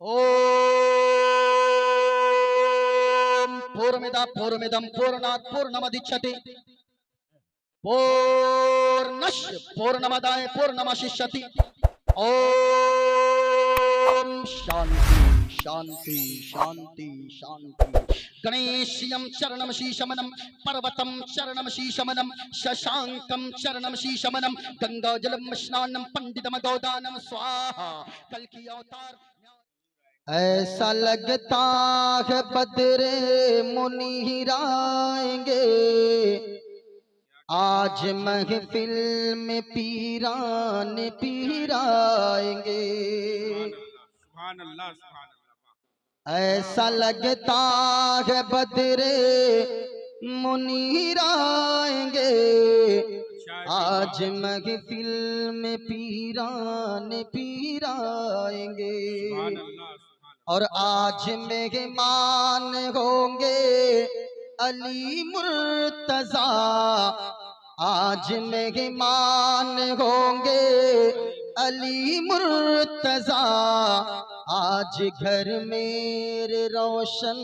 ओम पूर्णमिदं पूर्णात् पूर्णमुदच्यते पूर्णस्य पूर्णमादाय पूर्णमेवावशिष्यते। ओम शांति शांति शांति शांति। गणेश्यं चरणं शीशमनं पर्वतं चरणं शीशमनं शशांकं चरणं शीशमनं गंगाजलं स्नानं पंडितम गोदानं स्वाहा। कल की अवतार ऐसा लगता है बदरे मुनिराएंगे, आज महफिल में पीरान पीराएंगे। सुभान अल्लाह सुभान अल्लाह। ऐसा लगता है बदरे मुनिराएंगे, आज महफिल में पीरान पीराएंगे। और आज मेहमान होंगे अली मुर्तजा, आज मेहमान होंगे अली मुर्तजा, आज घर मेरे रोशन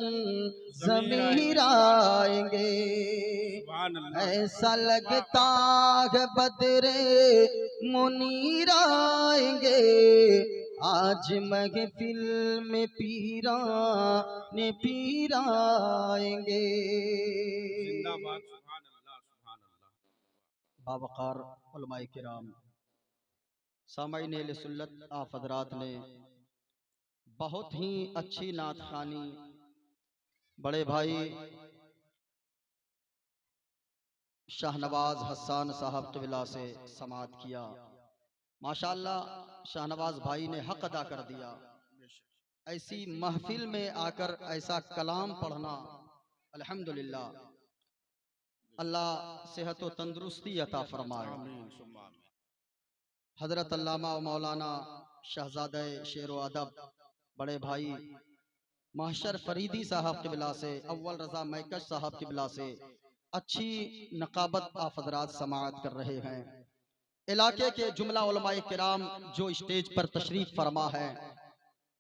ज़मीर आएंगे। ऐसा लगता है बदरे मुनीर आएंगे, आज महफिल में पीरान पीराएंगे। जिंदाबाद सुभान अल्लाह सुभान अल्लाह। बावकार उलमाए किराम, सामाईन अहले सुन्नत, आप हज़रात ने बहुत ही अच्छी नात खानी बड़े भाई शाहनवाज हसन साहब क़िबला से समाअत किया। माशाअल्लाह शाहनवाज भाई ने हक अदा कर दिया। ऐसी महफिल में आकर ऐसा कलाम पढ़ना, अल्हम्दुलिल्लाह, अल्लाह सेहत व तंदुरुस्ती अता फरमाए। हजरत अल्लामा व मौलाना शहजादे शेर व अदब बड़े भाई महशर फरीदी साहब क़िबला से, अव्वल रजा मैकश साहब क़िबला से अच्छी नकाबत आप हज़रात समाअत कर रहे हैं। इलाके के जुमला उलमाए किराम जो स्टेज पर तशरीफ फरमा है,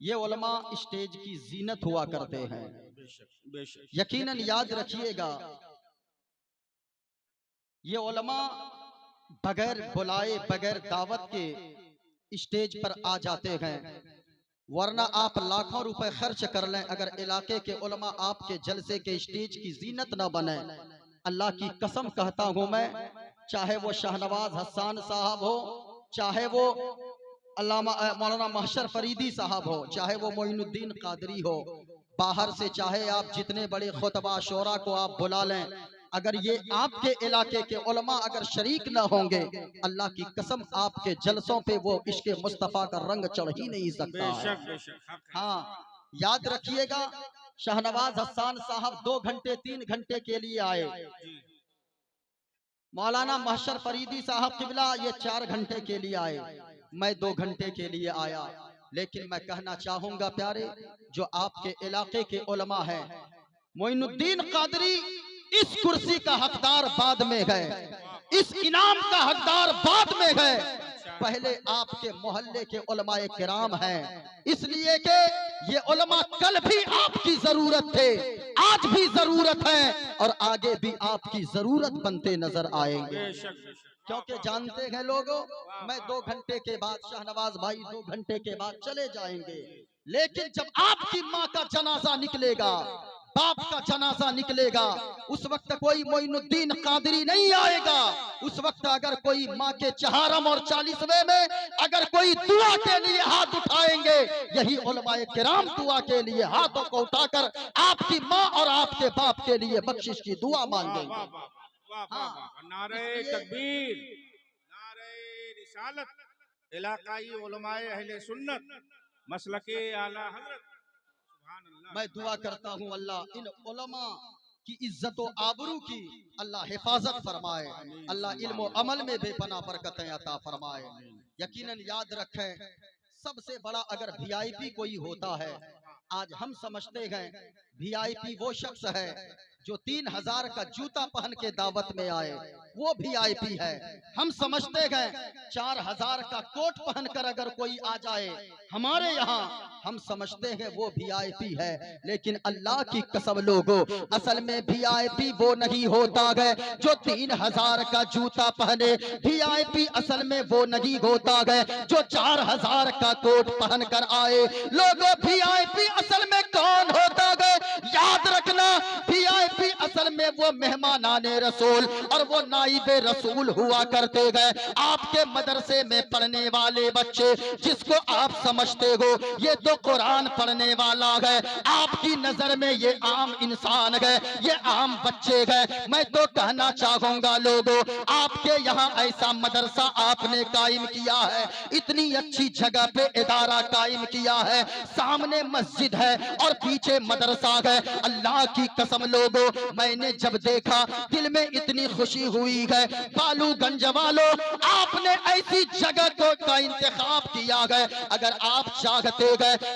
ये उलमा स्टेज की जीनत हुआ करते हैं। यकीनन याद रखिएगा, ये उलमा बगैर बुलाए बगैर दावत के स्टेज पर आ जाते हैं, वरना आप लाखों रुपए खर्च कर लें, अगर इलाके के उलमा आपके जलसे के स्टेज की जीनत न बने, अल्लाह की कसम कहता हूं मैं, चाहे वो शाहनवाज हसन साहब हो, चाहे वो अल्लामा मौलाना महशर फरीदी साहब हो, चाहे वो मोइनुद्दीन कादरी हो, बाहर से चाहे आप जितने बड़े खुतबा शोरा को आप बुला लें, अगर ये आपके इलाके के उलमा अगर शरीक न होंगे, अल्लाह की कसम आपके जलसों पे वो इश्क़े मुस्तफ़ा का रंग चढ़ ही नहीं सकता है। हाँ, याद रखिएगा, शाहनवाज हसन साहब 2 घंटे 3 घंटे के लिए आए, मौलाना महशर फरीदी साहब क़िबला ये 4 घंटे के लिए आए, मैं 2 घंटे के लिए आया। लेकिन मैं कहना चाहूंगा प्यारे, जो आपके इलाके के उलमा हैं, मोइनुद्दीन कादरी इस कुर्सी का हकदार बाद में गए, इस इनाम का हकदार बाद में गए, पहले आपके मोहल्ले के उलमाए किराम हैं, इसलिए कि ये उलमा कल भी आपकी जरूरत थे, आज भी जरूरत है और आगे भी आपकी जरूरत बनते नजर आएंगे। क्योंकि जानते हैं लोगों, मैं 2 घंटे के बाद, शाहनवाज भाई 2 घंटे के बाद चले जाएंगे, लेकिन जब आपकी माँ का जनाजा निकलेगा, बाप का जनाजा निकलेगा, उस वक्त कोई मोइनुद्दीन कादरी नहीं आएगा। उस वक्त अगर कोई माँ के चहारम और 40वें में अगर कोई दुआ के लिए हाथ उठाएंगे, यही उलमाए किराम दुआ के लिए हाथों को उठाकर आपकी माँ और आपके बाप के लिए बख्शिश की दुआ मांगेंगे। नारे तकबीर, नारे रिसालत, इलाकाई उलमाए अहले सुन्नत, मसलके आला हज़रत। मैं दुआ करता हूँ अल्लाह इन उलमा की इज्जत व आबरू की अल्लाह हिफाजत फरमाए, अल्लाह इल्म व अमल में बेपनाह बरकतें अता फरमाए। यकीनन याद रखें, सबसे बड़ा अगर वीआईपी कोई होता है, आज हम समझते हैं वीआईपी वो शख्स है जो 3000 का जूता पहन के दावत में आए, वो वीआईपी है। हम समझते हैं 4000 का कोट पहनकर अगर कोई आ जाए हमारे यहाँ, हम समझते हैं वो वीआईपी है। लेकिन अल्लाह की कसम लोगों, असल में वीआईपी वो नहीं होता है जो 3000 का जूता पहने। वीआईपी असल में वो नहीं होता है जो 4000 का कोट पहन कर आए। लोगों, वीआईपी असल में कौन होता है? याद रखना, वीआईपी असल में वो मेहमानाने रसूल और वो नाइबे रसूल हुआ करते गए। आपके मदरसे में पढ़ने वाले बच्चे जिसको आप समझते हो ये तो कुरान पढ़ने वाला है, आपकी नजर में ये आम इंसान है, ये आम बच्चे गए। मैं तो कहना चाहूंगा लोगों, आपके यहाँ ऐसा मदरसा आपने कायम किया है, इतनी अच्छी जगह पे इदारा कायम किया है, सामने मस्जिद है और पीछे मदरसा है। अल्लाह की कसम लोगों, मैंने जब देखा दिल में इतनी खुशी हुई है। बालूगंज वालों, आपने ऐसी जगह का इंतखाब किया है। अगर आप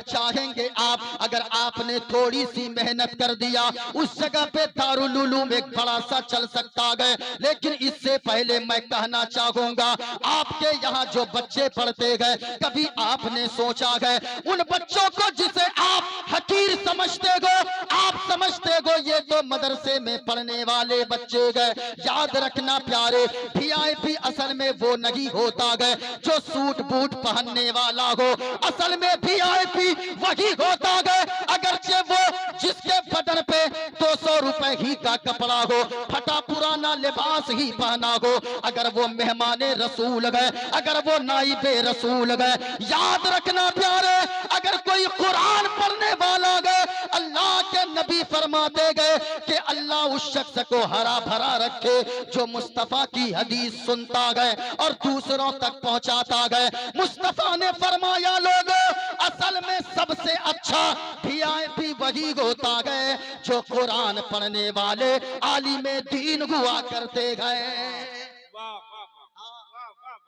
चाहेंगे आप, अगर आपने थोड़ी सी मेहनत कर दिया, उस जगह पे दारुल उलूम एक बड़ा सा चल सकता है। लेकिन इससे पहले मैं कहना चाहूंगा, आपके यहाँ जो बच्चे पढ़ते गए, कभी आपने सोचा है उन बच्चों को जिसे आप हकीर समझते हो, आप समझते हो ये तो मदरसे में पढ़ने वाले बच्चे गए। याद रखना प्यारे, वीआईपी असल में वो नहीं होता है जो सूट बूट पहनने वाला हो। असल में वीआईपी वही होता है अगरचे वो जिसके बदन पे 200 रुपए ही का कपड़ा हो, फटा पुराना लिबास ही पहना हो, अगर वो मेहमाने रसूल गए, अगर वो नाइबे रसूल गए। याद रखना प्यारे, अगर कोई कुरान पढ़ने वाला गए, अल्लाह के नबी फरमाते गए कि अल्लाह उस शख्स को हरा भरा रखे जो मुस्तफा की हदीस सुनता गए और दूसरों तक पहुंचाता गए। मुस्तफा ने फरमाया लोगों, असल में सबसे अच्छा वीआईपी वही होता गए जो कुरान पढ़ने वाले आलिमे दीन हुआ करते गए।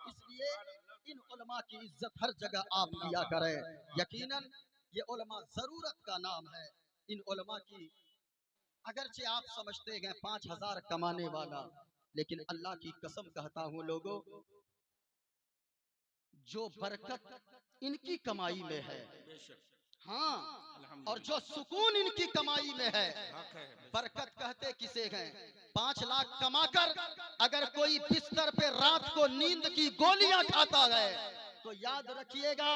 इसलिए इन उलमा की इज्जत हर जगह आप किया करें। यकीनन ये उलमा जरूरत का नाम है। इन उलमा की अगरचे आप समझते हैं 5000 कमाने वाला, लेकिन अल्लाह की कसम कहता हूं लोगों, जो बरकत इनकी कमाई में है, हाँ, और जो सुकून इनकी कमाई में है। बरकत कहते किसे हैं? 5 लाख कमाकर अगर कोई बिस्तर पे रात को नींद की गोलियां खाता है तो याद रखिएगा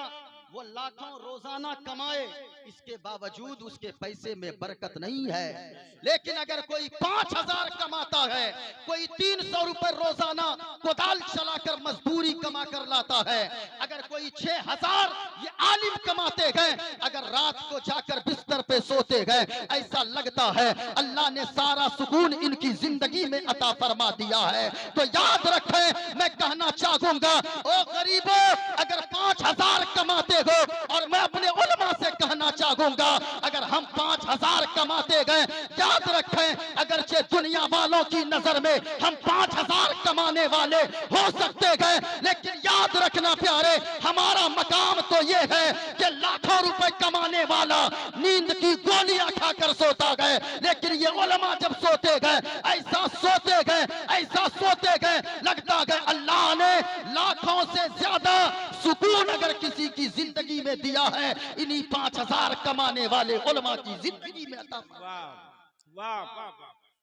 वो लाखों रोजाना कमाए, इसके बावजूद उसके पैसे में बरकत नहीं है। लेकिन अगर कोई 5000 कमाता है, कोई 300 रुपए रोजाना कोदाल चलाकर मजदूरी कमा कर लाता है, अगर कोई 6000 ये आलिम कमाते गए, अगर रात को जाकर बिस्तर पे सोते गए, ऐसा लगता है अल्लाह ने सारा सुकून इनकी जिंदगी में अता फरमा दिया है। तो याद रखें, मैं कहना चाहूंगा ओ गरीबों, अगर 5000 कमाते हो, और मैं अपने उलमा से कहना चाहूंगा अगर हम 5000 कमाते गए, याद रखें अगरचे दुनिया वालों की नजर में हम 5000 कमाने वाले हो सकते गए, लेकिन याद रखना प्यारे, हमारा मकाम तो ये है कि लाखों रुपए कमाने वाला नींद की गोलियां खाकर सोता गए, लेकिन ये उलमा जब सोते गए, ऐसा सोते गए, ऐसा सोते गए, लगता गए अल्लाह ने लाखों से ज्यादा सुकून अगर किसी की जिंदगी में दिया है, इन्हीं 5000 कमाने वाले उलमा की जिंदगी में अता।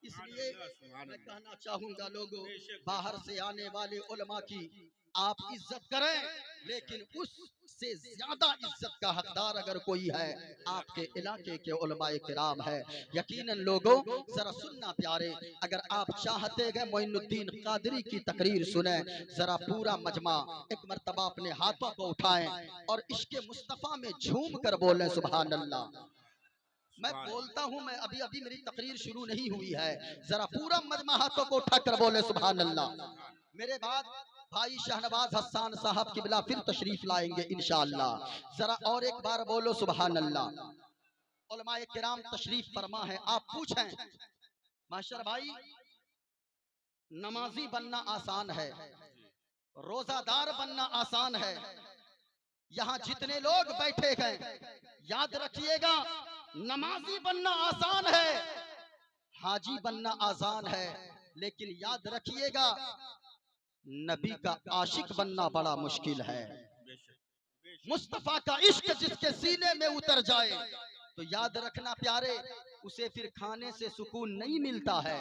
इसलिए मैं कहना चाहूंगा लोगों, बाहर से आने वाले उलमा की आप इज्जत करें, लेकिन उससे ज्यादा इज्जत का हकदार अगर कोई है, आपके इलाके के उलमाए किराम है। यकीनन लोगों, जरा सुनना प्यारे, अगर आप चाहते हैं मोइनुद्दीन कादरी की तकरीर सुने, जरा पूरा मजमा एक मर्तबा अपने हाथों को उठाएं और इश्क़े मुस्तफ़ा में झूम कर बोलें सुभान अल्लाह। मैं बोलता हूं, मैं अभी अभी मेरी तकरीर शुरू नहीं हुई है, जरा पूरा मजमा हाथों को उठाकर बोले सुभान अल्लाह। मेरे बाद भाई शहनवाज हसन साहब किबला फिर तशरीफ लाएंगे इंशाअल्लाह। जरा और एक बार बोलो सुभान अल्लाह। उलमाए किराम तशरीफ फरमा है। आप पूछें मास्टर भाई, नमाजी बनना आसान है, रोजादार बनना आसान है, यहाँ जितने लोग बैठे हैं याद रखिएगा नमाजी बनना आसान है, हाजी बनना आसान है, लेकिन याद रखिएगा नबी का आशिक बनना बड़ा मुश्किल है। मुस्तफा का इश्क जिसके सीने में उतर जाए तो याद रखना प्यारे, उसे फिर खाने से सुकून नहीं मिलता है,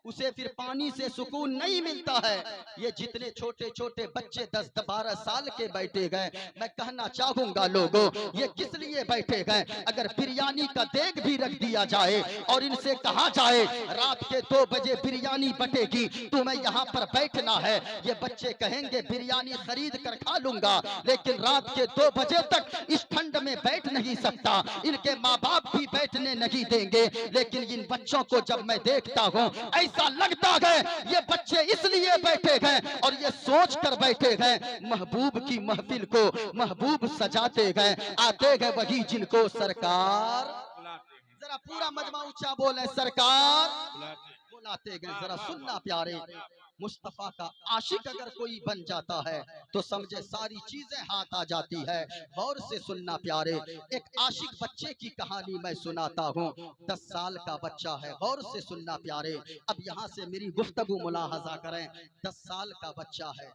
उसे फिर पानी से सुकून नहीं मिलता है। ये जितने छोटे छोटे बच्चे 10-12 साल के बैठे गए, मैं कहना चाहूंगा लोगों, ये किस लिए बैठे गए? अगर बिरयानी का देग भी रख दिया जाए और इनसे कहा जाए रात के 2 बजे बिरयानी बटेगी, तुम्हें यहाँ पर बैठना है, ये बच्चे कहेंगे बिरयानी खरीद कर खा लूंगा, लेकिन रात के 2 बजे तक इस ठंड में बैठ नहीं सकता। इनके माँ बाप भी बैठने नहीं देंगे। लेकिन इन बच्चों को जब मैं देखता हूँ ऐसा लगता है ये बच्चे इसलिए बैठे गए और ये सोच कर बैठे गए महबूब की महफिल को महबूब सजाते गए, आते गए वही जिनको सरकार, जरा पूरा मजमा ऊंचा बोले, सरकार बुलाते गए। जरा सुनना प्यारे, मुस्तफा का आशिक अगर कोई बन जाता है तो समझे सारी चीजें हाथ आ जाती है। गौर से सुनना प्यारे, एक आशिक बच्चे की कहानी मैं सुनाता हूँ। 10 साल का बच्चा है, गौर से सुनना प्यारे। अब यहाँ से मेरी गुफ्तगू मुलाहजा करें। 10 साल का बच्चा है,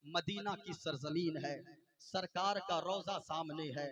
मदीना की सरजमीन है, सरकार का रोजा सामने है,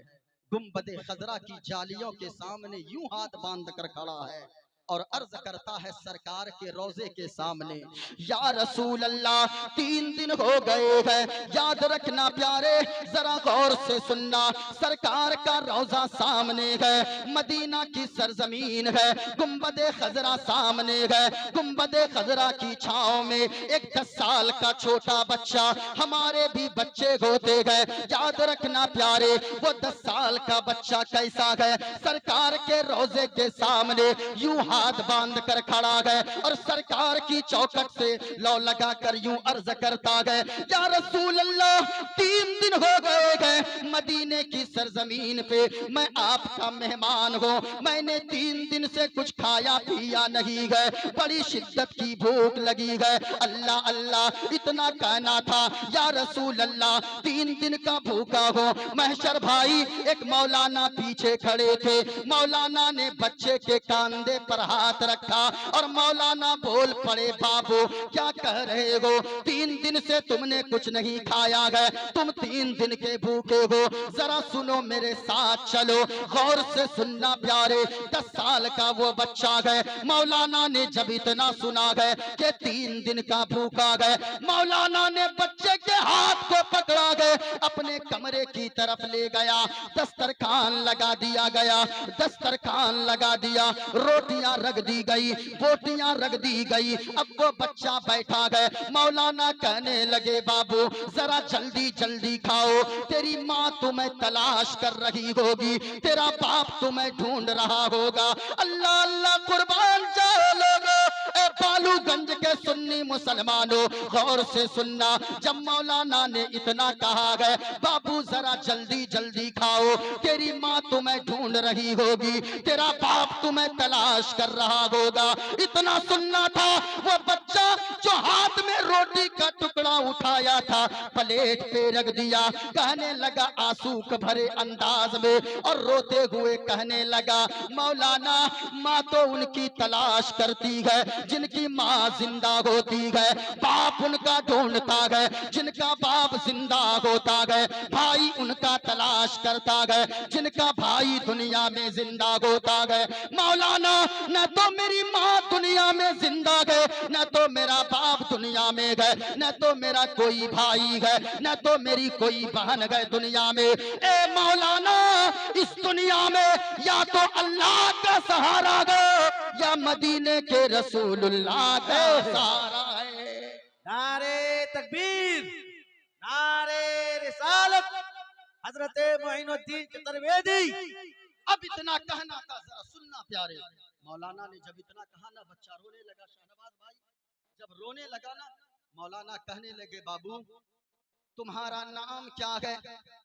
गुम्बदे खजरा की जालियों के सामने यूं हाथ बांध कर खड़ा है और अर्ज करता है सरकार के रोजे के सामने, या रसूल अल्लाह 3 दिन हो गए हैं, याद रखना प्यारे, जरा गौर से सुनना, सरकार का रोजा सामने है, मदीना की सरजमीन है, गुम्बदे खजरा सामने है, गुम्बदे खजरा की छांव में एक 10 साल का छोटा बच्चा, हमारे भी बच्चे होते गए, याद रखना प्यारे, वो 10 साल का बच्चा कैसा है, सरकार के रोजे के सामने यूं हाथ बांध कर खड़ा है और सरकार की चौखट से लौ लगा कर यूं अर्ज करता है, या रसूल अल्लाह 3 दिन हो गए हैं मदीने की सरजमीन पे, मैं आपका मेहमान हूँ, मैंने 3 दिन से कुछ खाया पिया नहीं है, बड़ी शिद्दत की भूख लगी है, अल्लाह अल्लाह इतना कहना था, या रसूल अल्लाह 3 दिन का भूखा हो। महशर भाई एक मौलाना पीछे खड़े थे, मौलाना ने बच्चे के कंधे पर हाथ रखा और मौलाना बोल पड़े, बाबू क्या कह रहे हो, 3 दिन से तुमने कुछ नहीं खाया है, तुम 3 दिन के भूखे हो, जरा सुनो मेरे साथ चलो। गौर से सुनना प्यारे, 10 साल का वो बच्चा है, मौलाना ने जब इतना सुना है कि 3 दिन का भूखा है, मौलाना ने बच्चे के हाथ को पकड़ा गए, अपने कमरे की तरफ ले गया, दस्तरखान लगा दिया गया, दस्तरखान लगा दिया, रोटियां रख दी गई, बोटियां रख दी गई, अब वो बच्चा बैठा है, मौलाना कहने लगे, बाबू जरा जल्दी जल्दी खाओ, तेरी माँ तुम्हें तलाश कर रही होगी, तेरा बाप तुम्हें ढूंढ रहा होगा। अल्लाह अल्लाह कुर्बान जाओ लोगों, ए बालूगंज के सुन्नी मुसलमानों, गौर से सुनना, जब मौलाना ने इतना कहा है, बाबू जरा जल्दी जल्दी खाओ, तेरी माँ तुम्हें ढूंढ रही होगी, तेरा बाप तुम्हें तलाश कर रहा होगा, इतना सुनना था, वो बच्चा जो हाथ में रोटी का टुकड़ा उठाया था प्लेट पे रख दिया, कहने लगा आंसू भरे अंदाज में और रोते हुए कहने लगा, मौलाना माँ तो उनकी तलाश करती है जिनकी माँ जिंदा होती है, बाप उनका ढूंढता है जिनका बाप जिंदा होता है, भाई उनका तलाश करता है जिनका भाई दुनिया में जिंदा होता है। मौलाना न तो मेरी माँ दुनिया में जिंदा है, न तो मेरा बाप दुनिया में है, न तो मेरा कोई भाई है, न तो मेरी कोई बहन है दुनिया में। ए मौलाना इस दुनिया में या तो अल्लाह का सहारा है या मदीने के रसूलुल्लाह का सहारा है। नारे तकबीर, नारे रिसालत, हजरत मोइनुद्दीन चतुर्वेदी। अब इतना कहना था, जरा सुनना प्यारे, मौलाना ने जब इतना कहा ना, बच्चा रोने लगा। शहनवाज भाई जब रोने लगा ना, मौलाना कहने लगे, बाबू तुम्हारा नाम क्या है,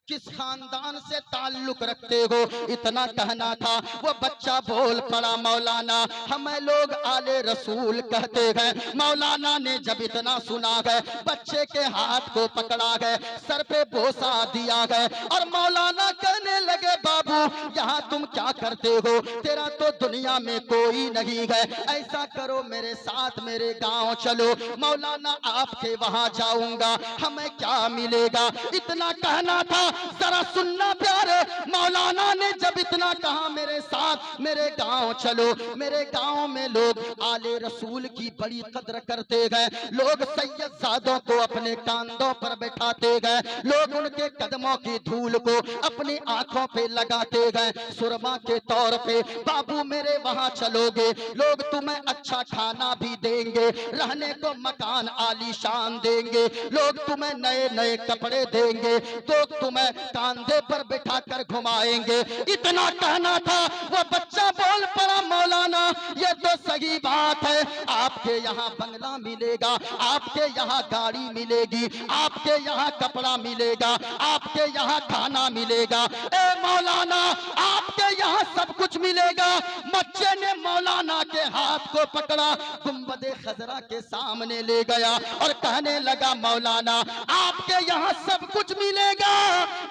किस खानदान से ताल्लुक रखते हो, इतना कहना था। वो बच्चा बोल पड़ा, मौलाना हमें लोग आले रसूल कहते हैं। मौलाना ने जब इतना सुना है, बच्चे के हाथ को पकड़ा है, सर पे बोसा दिया है और मौलाना कहने लगे, बाबू यहाँ तुम क्या करते हो, तेरा तो दुनिया में कोई नहीं है, ऐसा करो मेरे साथ मेरे गांव चलो, मौलाना आपके वहां जाऊंगा, हमें क्या मिलेगा। इतना कहना था, जरा सुनना प्यारे, मौलाना ने जब इतना कहा, मेरे साथ मेरे गांव चलो, मेरे गांव में लोग आले रसूल की बड़ी कद्र करते गए, लोग सैयद सादों को अपने कांधों पर बैठाते गए, लोग उनके कदमों की धूल को अपनी आंखों पे लगाते गए सुरमा के तौर पे। बाबू मेरे वहां चलोगे, लोग तुम्हें अच्छा खाना भी देंगे, रहने को मकान आलीशान देंगे, लोग तुम्हें नए नए कपड़े देंगे, तो तुम्हें कांधे पर बिठा कर घुमाएंगे। इतना कहना था, वो बच्चा बोल पड़ा, मौलाना ये तो सही बात है, आपके यहाँ बंगला मिलेगा, आपके यहाँ गाड़ी मिलेगी, आपके यहाँ कपड़ा मिलेगा, आपके यहाँ खाना मिलेगा, ए मौलाना आपके यहाँ सब कुछ मिलेगा। बच्चे ने मौलाना के हाथ को पकड़ा, गुंबदे खजरा के सामने ले गया और कहने लगा, मौलाना आपके यहाँ सब कुछ मिलेगा,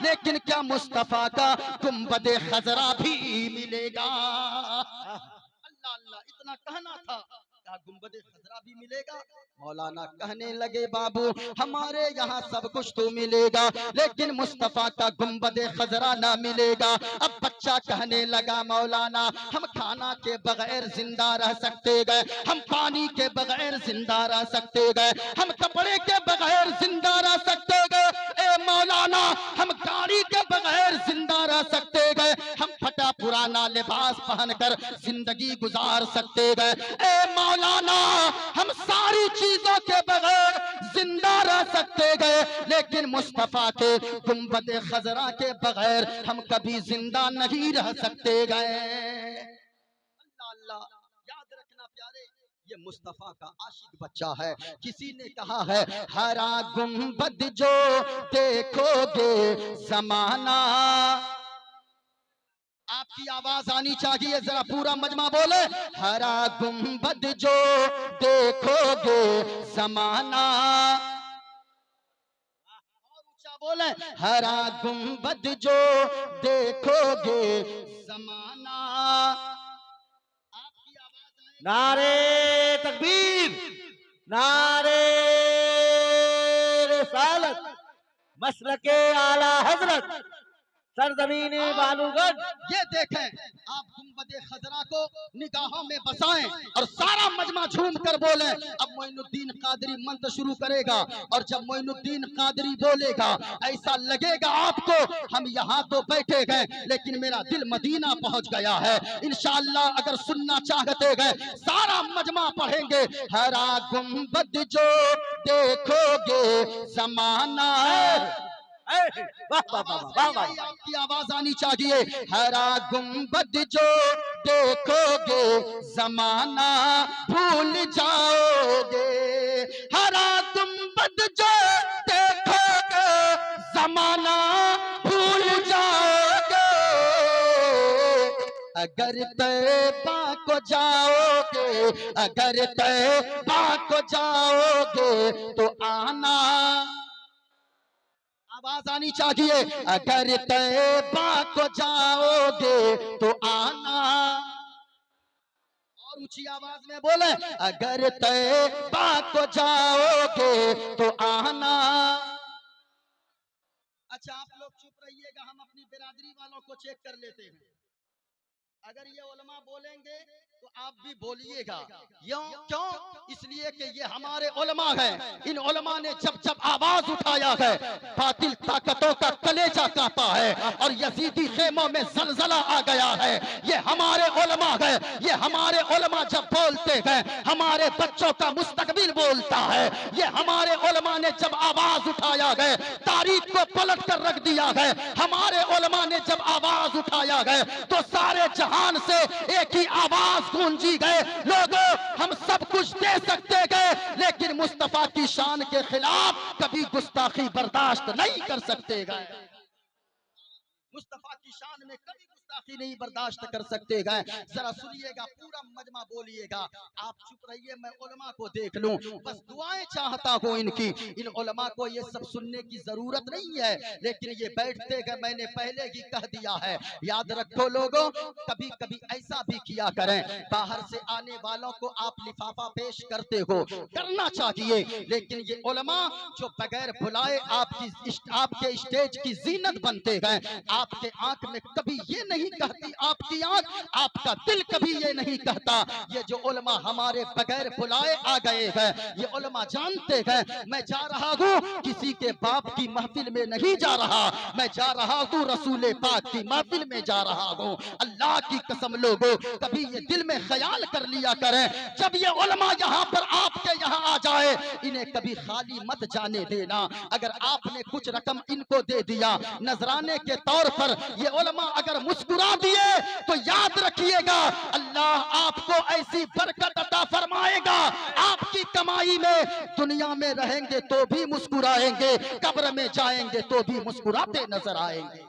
लेकिन क्या मुस्तफा का गुंबदे खजरा भी मिलेगा। अल्लाह अल्लाह, इतना कहना था, क्या गुंबदे खजरा भी मिलेगा। मौलाना कहने लगे, बाबू हमारे यहाँ सब कुछ तो मिलेगा, लेकिन मुस्तफा का गुंबदे खजरा ना मिलेगा। अब बच्चा कहने लगा, मौलाना हम खाना के बगैर जिंदा रह सकते गए, हम पानी के बगैर जिंदा रह सकते गए, हम कपड़े के बगैर जिंदा रह सकते गए, ए मौलाना हम गाड़ी के बगैर जिंदा रह सकते गए, हम फटा पुराना लिबास पहनकर जिंदगी गुजार सकते गए, ए मौलाना हम सारी चीजों के बगैर जिंदा रह सकते गए, लेकिन मुस्तफा के गुंबदे खजरा के बगैर हम कभी जिंदा नहीं रह सकते गए। अल्लाह अल्लाह, याद रखना प्यारे, ये मुस्तफा का आशिक बच्चा है। किसी ने कहा है, हरा गुंबद जो देखोगे जमाना, आपकी आवाज आनी चाहिए, जरा पूरा मजमा बोले, हरा गुंबद जो देखोगे जमाना, और ऊंचा बोले, हरा गुंबद जो देखोगे जमाना। आपकी आवाज नारे तकबीर, नारे रिसालत, मसलके आला हजरत, सरजमीने बालूगढ़। ये देखें, आप गुंबदे खजरा को निगाहों में बसाएं और सारा मजमा झूम कर बोले। अब मोइनुद्दीन कादरी मंत्र शुरू करेगा और जब मोइनुद्दीन कादरी बोलेगा, ऐसा लगेगा आपको हम यहाँ तो बैठे गए, लेकिन मेरा दिल मदीना पहुँच गया है। इंशाअल्लाह अगर सुनना चाहते हैं, सारा मजमा पढ़ेंगे, हरा गुंबद जो देखोगे जमाना, आपकी आवाज आनी चाहिए, हरा गुंबद जो देखोगे जमाना भूल जाओगे, हरा गुंबद जो देखोगे जमाना भूल जाओगे, अगर तैबा को जाओगे, अगर तैबा को जाओगे तो आना, आवाज आनी चाहिए, अगर तैबा को जाओगे तो आना, और ऊंची आवाज में बोले, अगर तैबा को जाओगे तो आना। अच्छा आप लोग चुप रहिएगा, हम अपनी बिरादरी वालों को चेक कर लेते हैं। अगर ये उलमा बोलेंगे तो आप भी बोलिएगा, क्यों? इसलिए कि ये हमारे उलमा हैं। इन उलमा ने जब जब आवाज उठाया है, बातिल ताकतों का कलेजा कांपा है और यजीदी खेमों में जलजला आ गया है। ये हमारे उलमा है, ये हमारे उलमा जब बोलते हैं, हमारे बच्चों का मुस्तकबिल बोलता है। ये हमारे उलमा ने जब आवाज उठाया है, तारीख को पलट कर रख दिया है। हमारे उलमा ने जब आवाज उठाया है तो सारे जहां जहान से एक ही आवाज गूंजी गए, लोगों हम सब कुछ दे सकते गए लेकिन मुस्तफा की शान के खिलाफ कभी गुस्ताखी बर्दाश्त नहीं कर सकते गए। मुस्तफा की शान में कभी गुस्ताखी नहीं बर्दाश्त कर सकते गए। जरा सुनिएगा, पूरा मजमा बोलिएगा, आप चुप रहिए, मैं उलमा को देख लूं, बस दुआएं चाहता हूं इनकी। इन उलमा को ये सब सुनने की जरूरत नहीं है, लेकिन ये बैठते गए, मैंने पहले ही कह दिया है। याद रखो लोगों, कभी कभी ऐसा भी किया करें, बाहर से आने वालों को आप लिफाफा पेश करते हो, करना चाहिए, लेकिन ये उलमा जो बगैर बुलाए आपके स्टेज की जीनत बनते गए, आपके आंख में कभी ये नहीं कहती, आपकी आंख, आपका दिल कभी ये नहीं कहता। ये जो उलमा हमारे बगैर बुलाए आ गए हैं, ये उलमा जानते हैं मैं जा रहा हूँ किसी के बाप की महफिल में नहीं जा रहा, मैं जा रहा हूँ रसूल पाक की महफिल में जा रहा हूँ। अल्लाह की कसम लोगों, कभी ये दिल में ख्याल कर लिया करें, जब ये उलमा यहाँ पर आपके यहाँ आ जाए, इन्हें कभी खाली मत जाने देना। अगर आपने कुछ रकम इनको दे दिया नजराने के तौर पर, ये उलमा अगर मुस्कुरा दिए तो याद रखिएगा अल्लाह आपको ऐसी बरकत अता फरमाएगा, आपकी कमाई में, दुनिया में रहेंगे तो भी मुस्कुराएंगे, कब्र में जाएंगे तो भी मुस्कुराते नजर आएंगे।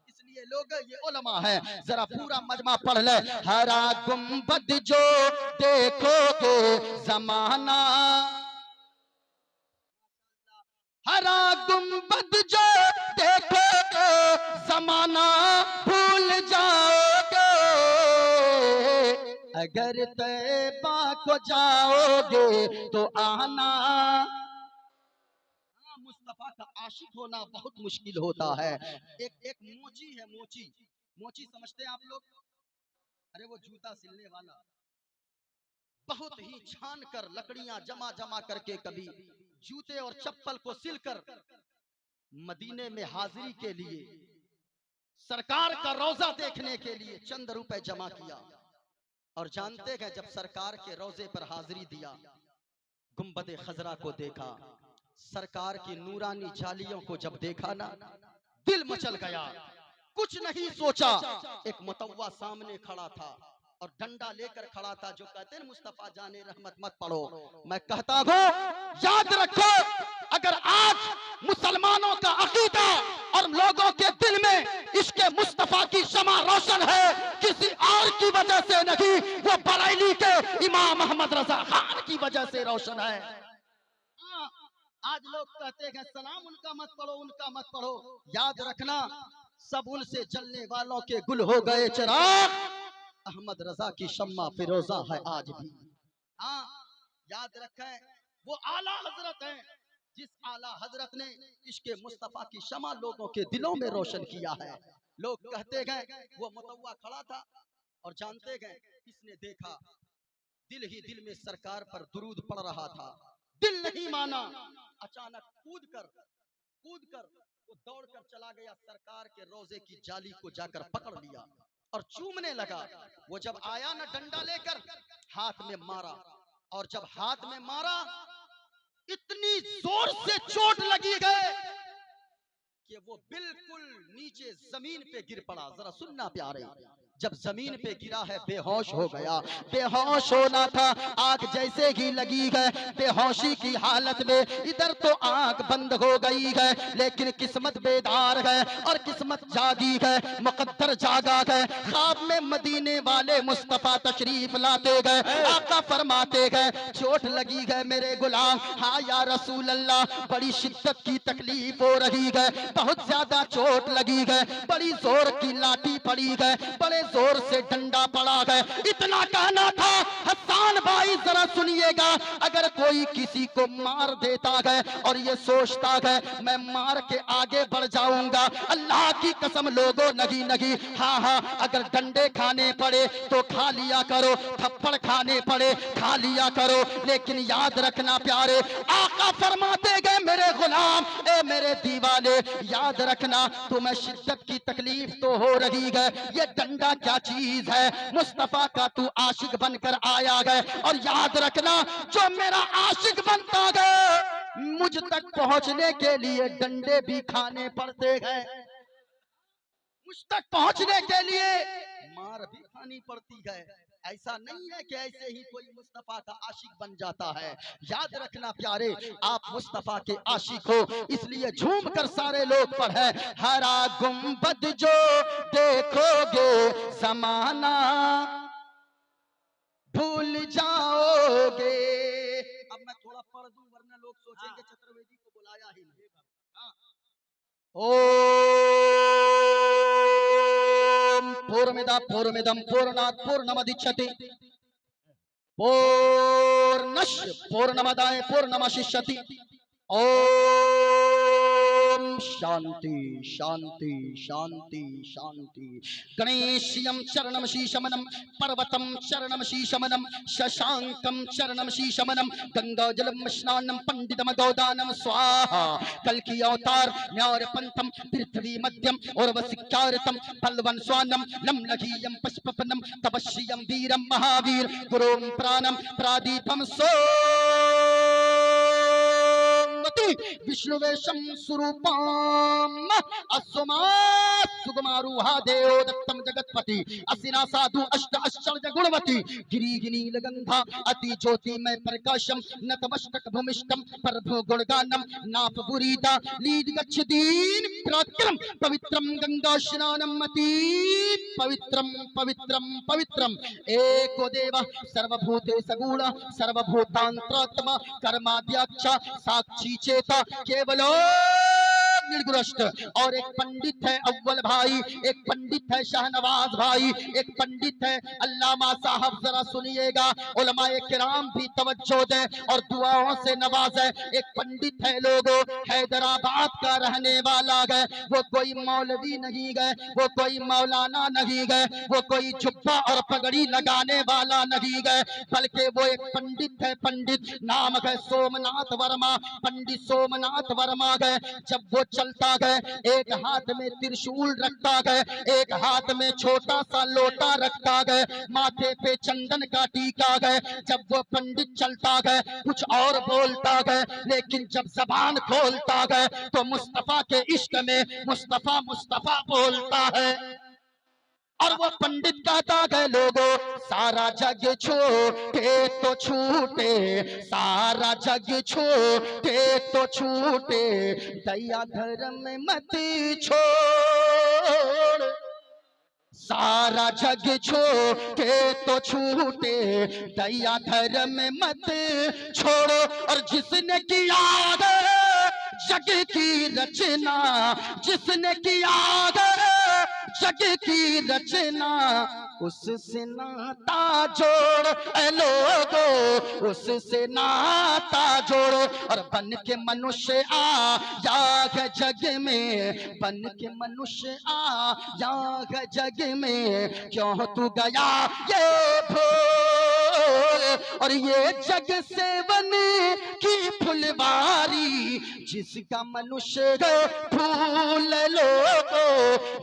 इसलिए लोग ये उलमा है, जरा पूरा मजमा पढ़ ले। हरा गुंबद जो देखोगे जमाना, हरा गुंबद जो देखोगे जमाना भूल जाओगे, अगर तैबा को जाओगे तो आना। मुस्तफा का आशिक होना बहुत मुश्किल होता है। एक मोची है, मोची समझते हैं आप लोग? अरे वो जूता सिलने वाला, बहुत ही छान कर लकड़ियां जमा जमा करके कभी जूते और चप्पल को सिलकर मदीने में हाजिरी के लिए, सरकार का रोजा देखने के लिए चंद रुपए जमा किया। और जानते हैं जब सरकार के रोजे पर हाजिरी दिया, गुंबद खजरा को देखा, सरकार की नूरानी जालियों को जब देखा ना, दिल मचल गया, कुछ नहीं सोचा। एक मुतव्वा सामने खड़ा था और डंडा लेकर खड़ा था, जो कहते हैं मुस्तफा जाने रहमत मत पढ़ो। मैं कहता हूँ याद रखो, अगर आज मुसलमानों का अकीदा और लोगों के दिल में इसके मुस्तफा की शमा रोशन है, किसी और की वजह से नहीं, वो बरेली के इमाम अहमद रजा खान की वजह से रोशन है। आज लोग कहते हैं सलाम उनका मत पढ़ो, उनका मत पढ़ो। याद रखना, सब उनसे जलने वालों के गुल हो गए चिराग, अहमद रजा की शम्मा फिरोजा है आज भी। हाँ, याद रखें, वो आला हजरत हैं, जिस आला हजरत ने इश्के मुस्तफा की शमा लोगों के दिलों में रोशन किया है। लोग कहते गए वो मुतव्वा खड़ा था और जानते गए किसने देखा, दिल ही दिल में सरकार पर दुरूद पड़ रहा था, दिल नहीं माना, अचानक कूद कर वो दौड़कर चला गया, सरकार के रोजे की जाली को जाकर पकड़ लिया और चूमने लगा। वो जब आया ना डंडा लेकर, हाथ में मारा, और जब हाथ में मारा इतनी जोर से चोट लगी गए कि वो बिल्कुल नीचे जमीन पे गिर पड़ा। जरा सुनना प्यारे, जब जमीन पे गिरा है बेहोश हो गया। बेहोश होना था, आग जैसे ही लगी है, बेहोशी की हालत में इधर तो आग बंद हो गई है, लेकिन किस्मत बेदार है और किस्मत जागी है, मुकद्दर जागा है। ख्वाब में मदीने वाले मुस्तफा तशरीफ लाते गए, आका फरमाते गए चोट लगी है मेरे गुलाम। हाँ या रसूल अल्लाह, बड़ी शिद्दत की तकलीफ हो रही है, बहुत ज्यादा चोट लगी है, बड़ी जोर की लाठी पड़ी है, बड़े जोर से डंडा पड़ा है। इतना कहना था। हसन भाई जरा सुनिएगा, अगर कोई किसी को मार देता है और ये सोचता है मैं मार के आगे बढ़ जाऊंगा, अल्लाह की कसम लोगों नहीं नहीं, हाँ हाँ, अगर डंडे खाने पड़े तो खा लिया करो, थप्पड़ खाने पड़े खा लिया करो, लेकिन याद रखना प्यारे, आका फरमाते गए मेरे गुलाम, ए मेरे दीवाने, याद रखना तुम्हें शिद्दत की तकलीफ तो हो रही है, ये डंडा क्या चीज है, मुस्तफा का तू आशिक बनकर आया है, और याद रखना जो मेरा आशिक बनता है मुझ तक पहुंचने के लिए डंडे भी खाने पड़ते हैं, मुझ तक पहुंचने के लिए मार मार भी खानी पड़ती है। ऐसा नहीं है कि ऐसे ही कोई मुस्तफा का आशिक बन जाता है। याद रखना प्यारे, आप मुस्तफा के आशिक हो, इसलिए झूम कर सारे लोग पढ़े, हरा गुंबद जो देखोगे समाना भूल जाओगे। अब मैं थोड़ा पढ़ दूं वरना लोग सोचेंगे चतुर्वेदी को बुलाया ही नहीं। ओम पूर्णमिदा पूर्णमिदं पूर्णात् पूर्णमुदच्यते पूर्णस्य पूर्णमादाय पूर्णमेवावशिष्यते। ओम शांति शांति शांति शांति। गणेशयं चरणं शीशमनं पर्वतं चरणं शीशमनं शशांकं चरणं शीशमनं गंगाजलं स्नानं पंडितम गौदानं स्वाहा। कल की अवतार न्यार पंथम पृथ्वी मध्यम और वसिक्यारतम पल्वन स्वानम लम लघीयम पशुपनम तपस्यम वीरम महावीर गुरुम प्राणम प्रादीपम सो विष्णुवेशम स्वरूपम अस्मा सुगमारूहा देवदत्तम जगतपति असिना साधु अष्ट आश्चर्य गुणवती गिरिगिनी लगंधा अति ज्योतिमय प्रकाशम नतमस्तक भूमिष्ठम प्रभु गुणगानम नाप बुरीता लीड गच्छदीन प्राक्रम पवित्रम गंगा स्नानम अति पवित्रम पवित्रम पवित्रम एको देव सर्वभूते सगुण सर्वभूतांतरात्मा कर्माद्याक्षा साक्षी चेता केवलो निर्गुणस्थ। और एक पंडित है अव्वल भाई, एक पंडित है शाहनवाज भाई, एक पंडित है अल्लामा साहब। जरा सुनिएगा, उलमाए किराम भी तवज्जो दें और दुआओं से नवाजे। एक पंडित है लोगों, हैदराबाद का रहने वाला गए, वो कोई मौलवी नहीं गए, वो कोई मौलाना नहीं गए, वो कोई जुब्बा और पगड़ी लगाने वाला नहीं गए, बल्कि वो एक पंडित है। पंडित नाम है सोमनाथ वर्मा, पंडित सोमनाथ वर्मा गए। जब वो चलता गए, एक हाथ में त्रिशूल रखता गए, एक हाथ में छोटा सा लोटा रखता गए, माथे पे चंदन का टीका गए। जब वो पंडित चलता गए कुछ और बोलता गए, लेकिन जब जबान खोलता गए तो मुस्तफा के इश्क में मुस्तफा मुस्तफा बोलता है। और वो पंडित कहता है लोगों, सारा जग छोटे तो छूटे, सारा जग छोटे तो छूटे, दया धर्म मत छोड़। सारा जग छोटे तो छूटे, दया धर्म मत छोड़ो। और जिसने किया जग की रचना, जिसने किया जग की रचना, उससे नाता जोड़ ए लोगो, उससे नाता जोड़ो। और बन के मनुष्य आ जाग जग में, बन के मनुष्य आ जाग जग में, क्यों तू गया ये भूल। और ये जग सेवन की फुलवारी, जिसका मनुष्य गए फूल लोगो,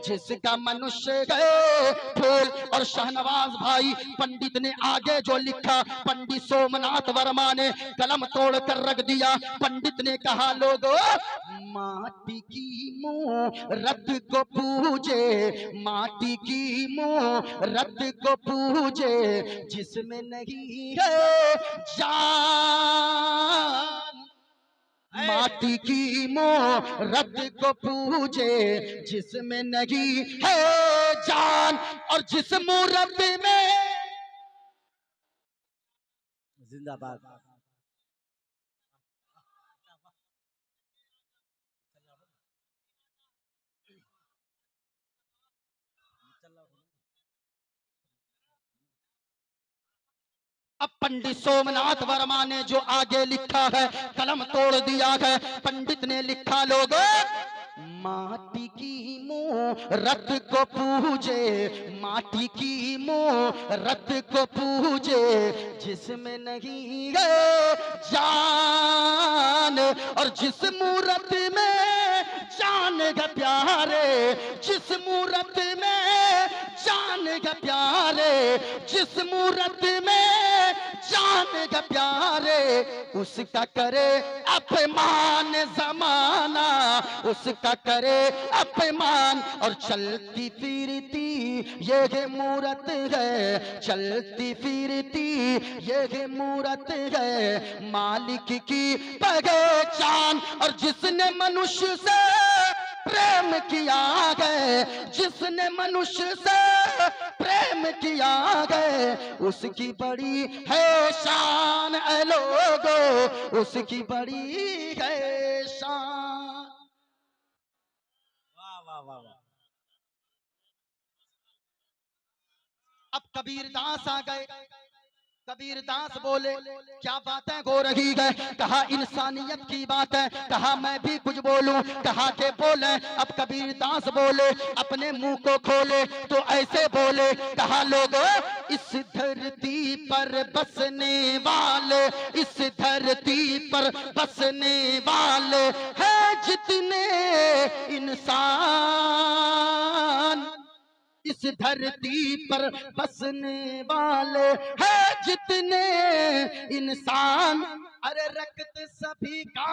जिसका मनुष्य गए फूल। और शाहनवाज भाई पंडित ने आगे जो लिखा, पंडित सोमनाथ वर्मा ने कलम तोड़ कर रख दिया। पंडित ने कहा लोगो, माटी की मूरत को पूजे, माटी की मूरत को पूजे, जिसमें नहीं है जान, माटी की मूरत को पूजे, जिसमें नहीं है जान। और जिस मूरत में जिंदाबाद अब पंडित सोमनाथ वर्मा ने जो आगे लिखा है, कलम तोड़ दिया है। पंडित ने लिखा लोगो, माटी की मूरत को पूजे, माटी की मूरत को पूजे, जिसमें नहीं है जान। और जिस मूरत में जान है प्यारे, जिस मूरत में जान है प्यारे, जिस मूरत में जान ग प्यारे, उसका करे अपमान जमाना, उसका करे अपमान। और चलती फिरती ये मूरत है, चलती फिरती ये मूरत है मालिक की पहचान। और जिसने मनुष्य से प्रेम किया है, जिसने मनुष्य से प्रेम किया है, उसकी बड़ी है शान। ऐ लोगो, उसकी बड़ी है शान। वाह वाह वाह वाह। अब कबीर दास आ गए। कबीर दास बोले क्या बातें हो रही है, कहा इंसानियत की बात है, कहा मैं भी कुछ बोलूं, कहा के बोले। अब कबीर दास बोले, अपने मुंह को खोले तो ऐसे बोले, कहा लोगों इस धरती पर बसने वाले, इस धरती पर बसने वाले हैं जितने इंसान, इस धरती पर बसने वाले हैं जितने इंसान। अरे रक्त सभी का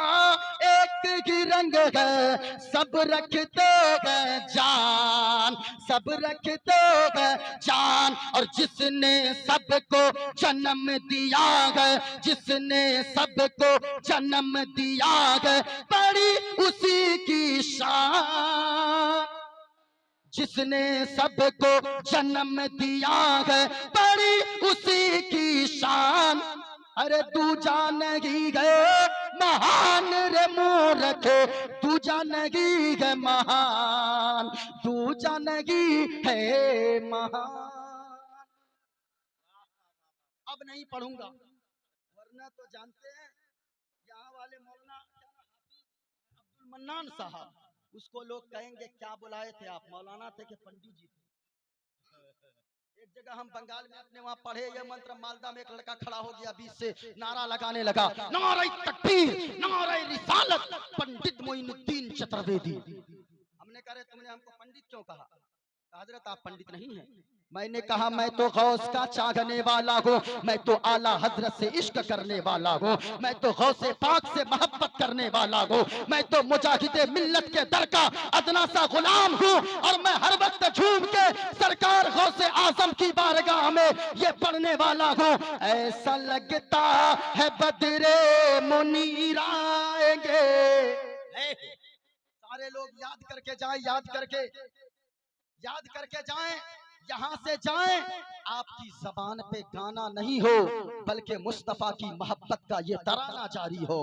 एक ही रंग है, सब रखते हैं जान, सब रखते हैं जान। और जिसने सबको जन्म दिया है, जिसने सबको जन्म दिया है, बड़ी उसी की शान। जिसने सबको जन्म दिया है, बड़ी उसी की शान। अरे तू जानगी है महान रे मूर्ख, तू जानगी है महान, तू जानगी है महान। अब नहीं पढ़ूंगा, वरना तो जानते हैं यहाँ वाले मौलाना अब्दुल मन्नान साहब, उसको लोग कहेंगे क्या बुलाए थे आप, मौलाना थे कि पंडित जी थे। एक जगह हम बंगाल में अपने वहां पढ़े ये मंत्र, मालदा में एक लड़का खड़ा हो गया, बीच से नारा लगाने लगा, नारे तकबीर, नारे रिसालत, पंडित मोइनुद्दीन चतुर्वेदी। हमने कहा तुमने हमको पंडित क्यों कहा? हजरत आप पंडित नहीं हैं। मैंने कहा मैं तो गौस का चाहने वाला हूँ, मैं तो आला हजरत से इश्क करने वाला हूँ, मैं तो गौसे पाक से मोहब्बत करने वाला हूँ, मैं तो मुजाहिदे मिल्लत के दर का अदना सा गुलाम हूँ। और मैं हर वक्त झूम के सरकार गौसे आजम की बारगाह में ये पढ़ने वाला हूँ, ऐसा लगता है बदरे मुनीर आएंगे। सारे लोग याद करके जाएं, याद करके जाएं, यहाँ से जाएं। आपकी जबान पे गाना नहीं हो, बल्कि मुस्तफा की मोहब्बत का ये तराना जारी हो।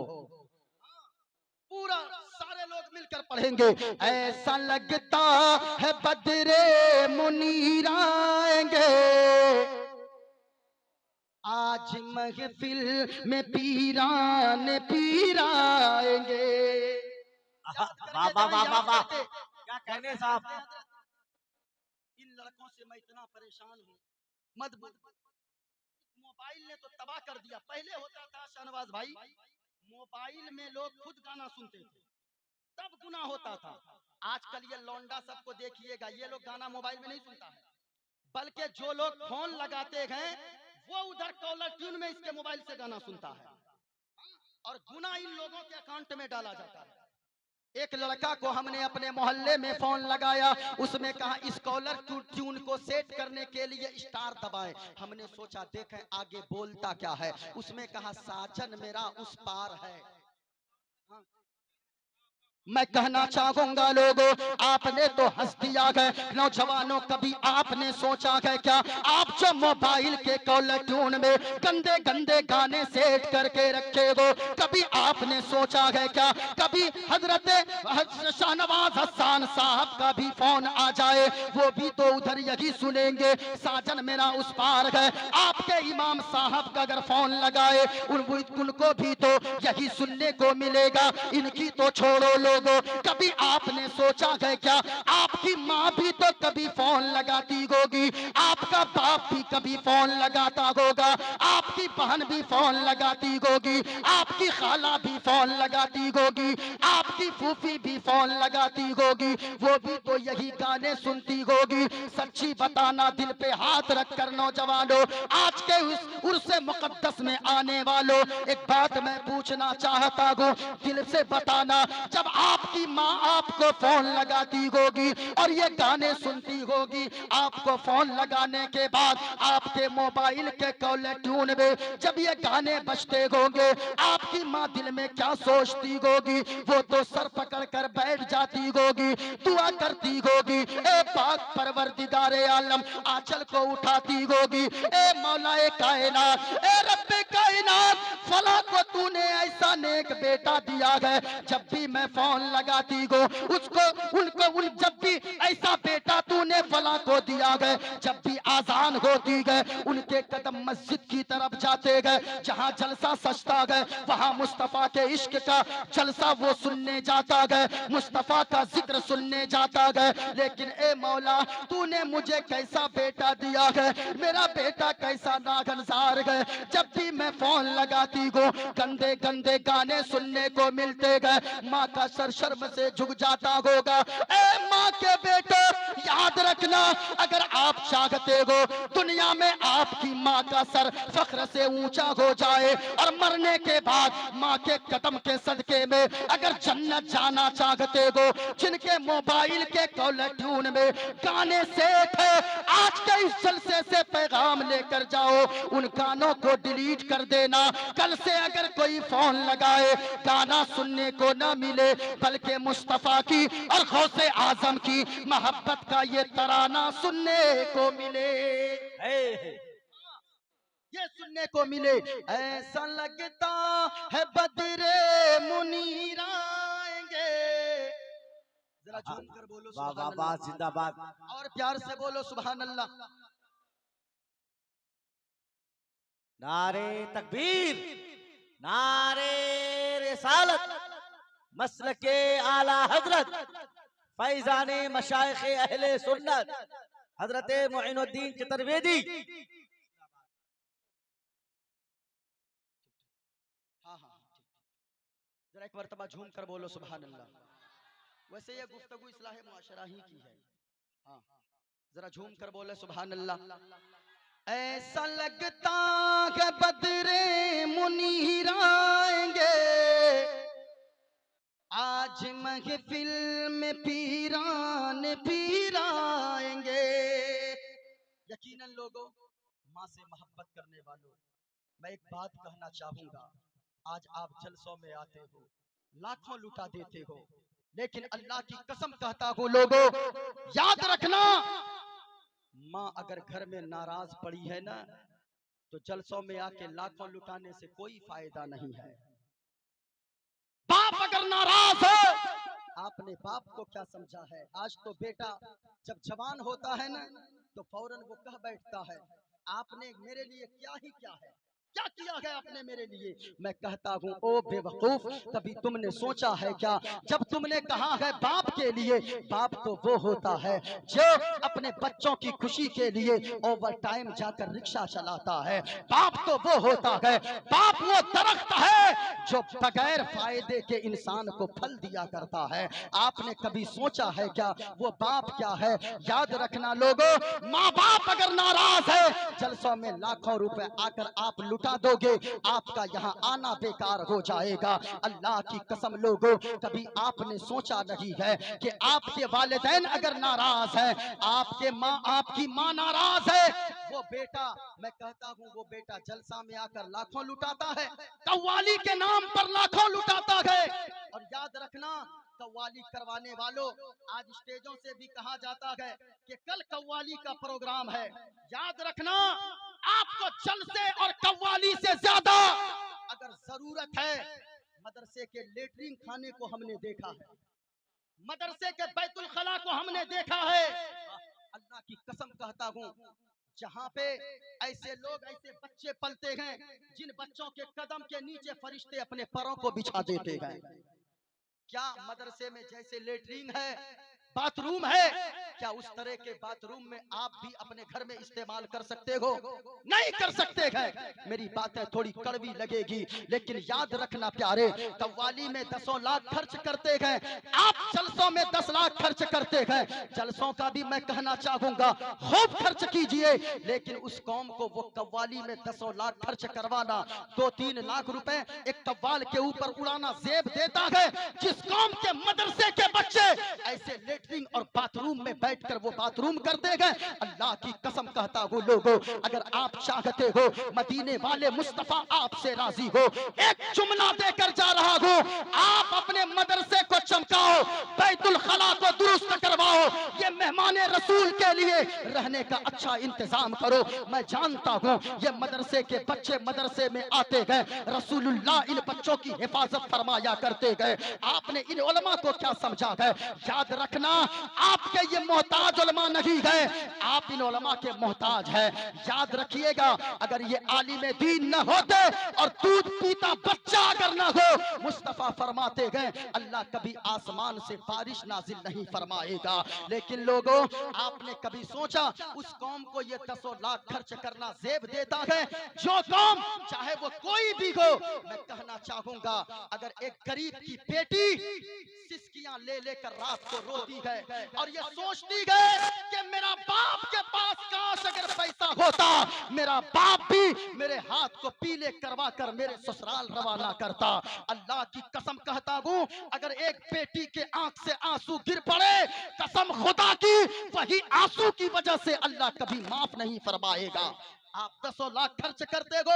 पूरा सारे लोग मिलकर पढ़ेंगे, ऐसा लगता है बदरे मुनीर आएंगे, आज महफिल में पीरान पीराएंगे। वाह वाह वाह वाह वाह, क्या कहने साहब। इन लड़कों से मैं इतना परेशान हूँ, मत बोल। मोबाइल ने तो तबाह कर दिया। पहले होता था शाहनवाज भाई, मोबाइल में लोग खुद गाना सुनते थे, तब गुनाह होता था। आजकल ये लौंडा सबको देखिएगा, ये लोग गाना मोबाइल में नहीं सुनता है, बल्कि जो लोग फोन लगाते हैं वो उधर कॉलर ट्यून में इसके मोबाइल से गाना सुनता है, और गुनाह इन लोगों के अकाउंट में डाला जाता है। एक लड़का को हमने अपने मोहल्ले में फोन लगाया, उसमें कहा इस कॉलर ट्यून को सेट करने के लिए स्टार दबाएं। हमने सोचा देखें आगे बोलता क्या है, उसमें कहा साजन मेरा उस पार है। मैं कहना चाहूंगा लोगों, आपने तो हंस दिया है नौजवानों, कभी आपने सोचा है क्या आप जो मोबाइल के कॉलर ट्यून में गंदे गंदे गाने सेट करके रखे हो, कभी आपने सोचा है क्या कभी हजरत शाहनवाज हसन साहब का भी फोन आ जाए, वो भी तो उधर यही सुनेंगे साजन मेरा उस पार है। आपके इमाम साहब का अगर फोन लगाए उनको भी तो यही सुनने को मिलेगा। इनकी तो छोड़ो लोगों, कभी आपने सोचा है क्या आपकी माँ भी तो कभी फोन लगाती होगी, आपका बाप भी कभी फोन लगाता होगा, आपकी बहन भी फोन लगाती होगी, आपकी खाला भी फोन लगाती होगी, आपकी फूफी भी फोन लगाती होगी, वो भी तो यही गाने सुनती होगी। सच्ची बताना दिल पे हाथ रख कर नौजवानों, आज के उस उर्से मुकद्दस में आने वालों, एक बात मैं पूछना चाहता हूँ, दिल से बताना, जब आपकी माँ आपको फोन लगाती होगी और ये गाने सुनती होगी, आपको फोन लगाने के बाद आपके मोबाइल के कॉलर ट्यून में जब ये गाने बजते होंगे, आपकी माँ दिल में क्या सोचती होगी? वो तो सर पकड़ कर बैठ जाती होगी, दुआ करती होगी, ए पाक परवरदिगारे आलम, आंचल को उठाती होगी, ए मौलाए कायनात, ए रब्बे कायनात, फला को तूने ऐसा नेक बेटा दिया है, जब भी मैं फोन लगाती हो उसको उनको जब भी ऐसा बेटा तूने फला को दिया है, जब भी आजान होती है उनके कदम मस्जिद की तरफ जाते गए, जहां जलसा सजता गए वहां मुस्तफा के इश्क का जलसा वो सुनने जाता गए, मुस्तफा का जिक्र सुनने जाता गए। लेकिन ए मौला, तूने मुझे कैसा बेटा दिया है, मेरा बेटा कैसा नागनजार गए, जब भी मैं फोन लगाती हूँ गंदे गंदे गाने सुनने को मिलते गए, माँ का सर शर्म से झुक जाता होगा। ए माँ के बेटे, याद रखना, अगर आप चाहते हो दुनिया में आपकी माँ का सर फख्र से ऊंचा हो जाए और मरने के बाद माँ के कदम के सदके में अगर जन्नत जाना चाहते हो, जिनके मोबाइल के कॉलर ट्यून में गाने सेट है, आज के इस जलसे से पैगाम लेकर जाओ, उन गानों को डिलीट कर देना। कल से अगर कोई फोन लगाए गाना सुनने को न मिले, बल्कि मुस्तफा की और गौसे आजम की मोहब्बत का ये तराना सुनने को मिले, ये सुनने को मिले। ऐसा लगता है बदरे मुनीर आएंगे, जरा झूम कर बोलो सुभान अल्लाह, जिंदाबाद, और प्यार से बोलो सुभान अल्लाह। नारे तकबीर, नारे रिसालत, मसलके आला हजरत, फैजाने मशाइखे अहले सुन्नत हजरत मोइनुद्दीन चतुर्वेदी। हाँ हाँ, जरा एक मरतबा झूम कर बोलो सुभान अल्लाह। वैसे ये गुफ्तगू इस्लाह मुआशरा ही की है, हाँ, जरा झूम कर बोले सुभान अल्लाह। ऐसा लगता है बदरे मुनीर आएंगे, आज महफिल में पीरान पीराएंगे। यकीनन लोगों, माँ से मोहब्बत करने वालों, मैं एक बात कहना चाहूंगा, आज आप जलसों में आते हो, लाखों लुटा देते हो, लेकिन अल्लाह की कसम कहता हूँ लोगों, याद रखना, माँ अगर घर में नाराज पड़ी है ना, तो जलसों में आके लाखों लुटाने से कोई फायदा नहीं है। बाप अगर नाराज है, आपने बाप को क्या समझा है? आज तो बेटा जब जवान होता है ना, तो फौरन वो कह बैठता है, आपने मेरे लिए क्या ही क्या है, क्या किया है आपने मेरे लिए? मैं कहता हूँ, ओ बेवकूफ, कभी तुमने सोचा है क्या, जब तुमने कहा है बाप के लिए, बाप तो वो होता है जो अपने बच्चों की खुशी के लिए ओवर टाइम जाकर रिक्शा चलाता है, बाप तो वो होता है, बाप वो दरख्त है जो बगैर फायदे के इंसान को फल दिया करता है। आपने कभी सोचा है क्या वो बाप क्या है? याद रखना लोगों, माँ बाप अगर नाराज है, जलसों में लाखों रुपए आकर आप लुटा दोगे, आपका यहाँ आना बेकार हो जाएगा। अल्लाह की कसम लोगों, कभी आपने सोचा नहीं है कि आपके वालिदैन अगर नाराज हैं, आपकी माँ नाराज है, वो बेटा, मैं कहता हूँ वो बेटा जलसा में आकर लाखों लुटाता है, कव्वाली के नाम पर लाखों लुटाता है। और याद रखना, कव्वाली करवाने वालों, आज स्टेजों से भी कहा जाता है कि कल कव्वाली का प्रोग्राम है। याद रखना, आपको जलसे और कव्वाली से ज्यादा अगर जरूरत है, मदरसे के लेटरिन खाने को हमने देखा है, मदरसे के बैतुल खला को हमने देखा है। अल्लाह की कसम कहता हूँ, जहाँ पे ऐसे लोग, ऐसे बच्चे पलते हैं, जिन बच्चों के कदम के नीचे फरिश्ते अपने पैरों को बिछा देते हैं। क्या मदरसे में जैसे लेटरिन है, बाथरूम है, क्या उस तरह के बाथरूम में आप भी अपने घर में इस्तेमाल कर सकते हो? नहीं कर सकते हैं। मेरी बातें थोड़ी कड़वी लगेगी, लेकिन याद रखना प्यारे, कव्वाली में 10 लाख खर्च करते हैं, आप जलसों में 10 लाख खर्च करते हैं। जलसों का भी मैं कहना चाहूंगा खूब खर्च कीजिए, लेकिन उस कौम को वो कव्वाली में 10 लाख खर्च करवाना, 2-3 लाख रुपए एक कव्वाल के ऊपर उड़ाना जेब देता है। जिस कौम के मदरसे के बच्चे ऐसे लेटरिन और बाथरूम में बैठकर वो बाथरूम करते हैं, अल्लाह की कसम कहता हूँ लोगों, अगर आप चाहते हो मदीने वाले मुस्तफा आपसे राजी हो, एक जुमला देकर जा रहा हूँ, आप अपने मदरसे को चमकाओ, बैतुल खला को दुरुस्त करवाओ, ये मेहमान रसूल के लिए रहने का अच्छा इंतजाम करो। मैं जानता हूँ ये मदरसे के बच्चे मदरसे में आते गए, रसूलुल्लाह इन बच्चों की हिफाजत फरमाया करते गए। आपने इन उलमा को क्या समझा है? याद रखना, आपके ये मोहताज उलमा नहीं गए, आप इन उलमा के मोहताज हैं। याद रखिएगा, अगर ये आलिम दीन न होते और दूध पीता बच्चा अगर न हो, मुस्तफा फरमाते गए अल्लाह कभी आसमान से बारिश नाजिल नहीं फरमाएगा। लेकिन लोगों, आपने कभी सोचा उस कौम को ये 10 लाख खर्च करना जेब देता है? जो कौम चाहे वो कोई भी हो, मैं कहना चाहूंगा, अगर एक गरीब की बेटी सिसकियां ले लेकर रात को रोती है और ये सोचती है कि मेरा बाप के पास काश अगर पैसा होता, मेरा बाप भी मेरे हाथ को पीले करवा कर मेरे ससुराल रवाना करता। अल्लाह की कसम कहता हूँ, अगर एक बेटी के आंख से आंसू गिर पड़े, कसम खुदा की, वही आंसू की वजह से अल्लाह कभी माफ नहीं फरमाएगा। आप 10 लाख खर्च करते हो,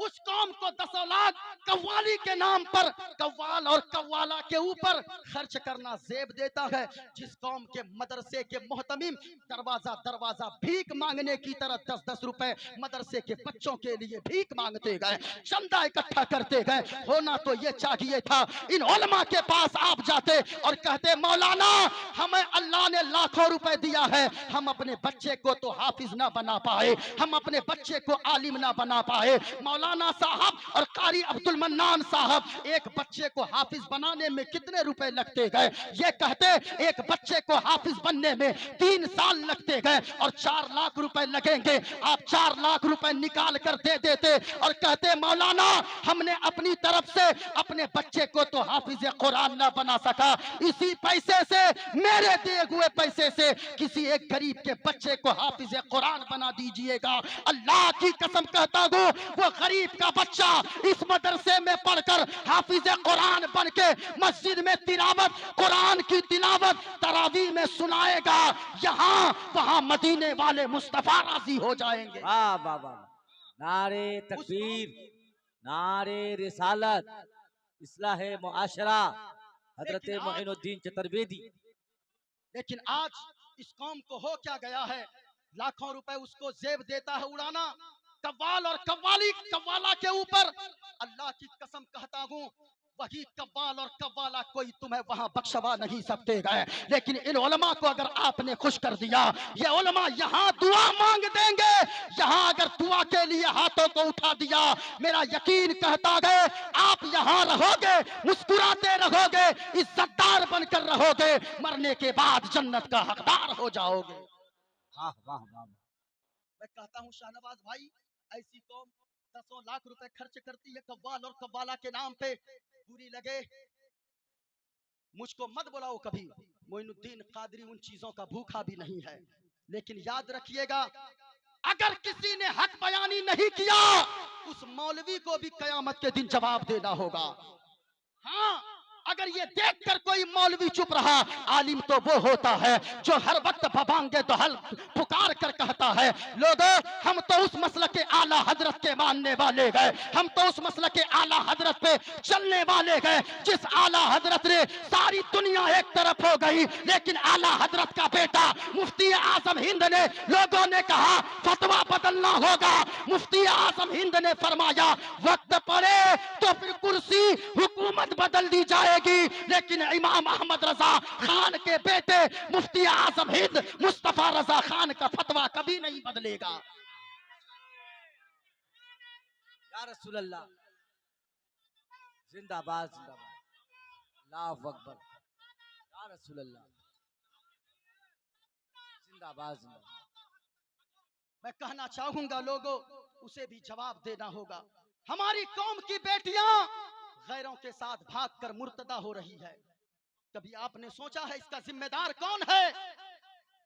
उस कौम को 10 लाख कव्वाली के नाम पर, कव्वाल और कव्वाला के ऊपर खर्च करना जेब देता है। जिस कौम के मदरसे के मोहतमीम दरवाजा दरवाजा भीख मांगने की तरह 10-10 रुपए मदरसे के बच्चों के लिए भीख मांगते गए, चंदा इकट्ठा करते गए। होना तो ये चाहिए था, इन उलमा के पास आप जाते और कहते मौलाना हमें अल्लाह ने लाखों रुपए दिया है, हम अपने बच्चे को तो हाफिज ना बना पाए, हम अपने बच्चे को आलिम ना बना पाए। मौलाना साहब और कारी अब्दुल मन्नान साहब, एक बच्चे को हाफिज बनाने में कितने रुपए लगते गए? ये कहते एक बच्चे को हाफिज बनने में 3 साल लगते गए और 4 लाख रुपए लगेंगे। आप 4 लाख रुपए निकाल कर दे देते और कहते मौलाना हमने अपनी तरफ से अपने बच्चे को तो हाफिज कुरान ना बना सका, इसी पैसे से, मेरे दिए हुए पैसे से किसी एक गरीब के बच्चे को हाफिज कुरान बना दीजिएगा। अल्लाह की कसम कहता हूँ, वो गरीब का बच्चा इस मदरसे में पढ़कर हाफिज कुरान बन के मस्जिद में तिलावत, कुरान की तिलावत तरावी में सुनाएगा, यहाँ वहाँ मदीने वाले मुस्तफा राजी हो जाएंगे। वाह वाह वाह, नारे तकबीर, नारे रिसालत, इस्लाह मुआशरा, हजरत मोइनुद्दीन चतुर्वेदी। लेकिन आज इस कौम को हो क्या गया है? लाखों रुपए उसको जेब देता है उड़ाना, कव्वाल और कव्वाली कव्वाला के ऊपर। अल्लाह की कसम कहता हूँ, वही कव्वाल और कव्वाला कोई तुम्हें वहां बख्शवा नहीं सकते गए, लेकिन इन उलमा को अगर आपने खुश कर दिया, ये उलमा यहाँ दुआ मांग देंगे। यहाँ अगर दुआ के लिए हाथों को उठा दिया, मेरा यकीन कहता है आप यहाँ रहोगे, मुस्कुराते रहोगे, इज्जतदार बनकर रहोगे, मरने के बाद जन्नत का हकदार हो जाओगे। वाह वाह वाह, मैं कहता हूँ शाहनवाज भाई, ऐसी कौम 10 लाख रुपए खर्च करती है कव्वाल और कव्वाला के नाम पे, बुरी लगे मुझको मत बुलाओ कभी। मोइनुद्दीन कादरी उन चीजों का भूखा भी नहीं है, लेकिन याद रखिएगा, अगर किसी ने हक बयानी नहीं किया, उस मौलवी को भी कयामत के दिन जवाब देना होगा। हाँ, अगर ये देखकर कोई मौलवी चुप रहा, आलिम तो वो होता है जो हर वक्त भबांगे तो हल पुकार कर कहता है लोगों हम तो उस मसलक के आला हजरत के मानने वाले गए, हम तो उस मसलक के आला हजरत पे चलने वाले गए, जिस आला हजरत ने सारी दुनिया एक तरफ हो गई, लेकिन आला हजरत का बेटा मुफ्ती आजम हिंद ने, लोगों ने कहा फतवा बदलना होगा, मुफ्ती आजम हिंद ने फरमाया वक्त पड़े तो फिर कुर्सी हुकूमत बदल दी जाएगी, लेकिन इमाम अहमद रजा खान के बेटे मुफ्ती आजम हिंद मुस्तफा रजा खान का फतवा कभी नहीं बदलेगा। या रसूल अल्लाह, जिंदाबाद जिंदाबाद, अल्लाहु अकबर, या रसूल अल्लाह। जिंदाबाद जिंदाबाद। मैं कहना चाहूंगा लोगों, उसे भी जवाब देना होगा। हमारी कौम की बेटियां गैरों के साथ भागकर मुर्तदा हो रही है। कभी आपने सोचा है इसका जिम्मेदार कौन है?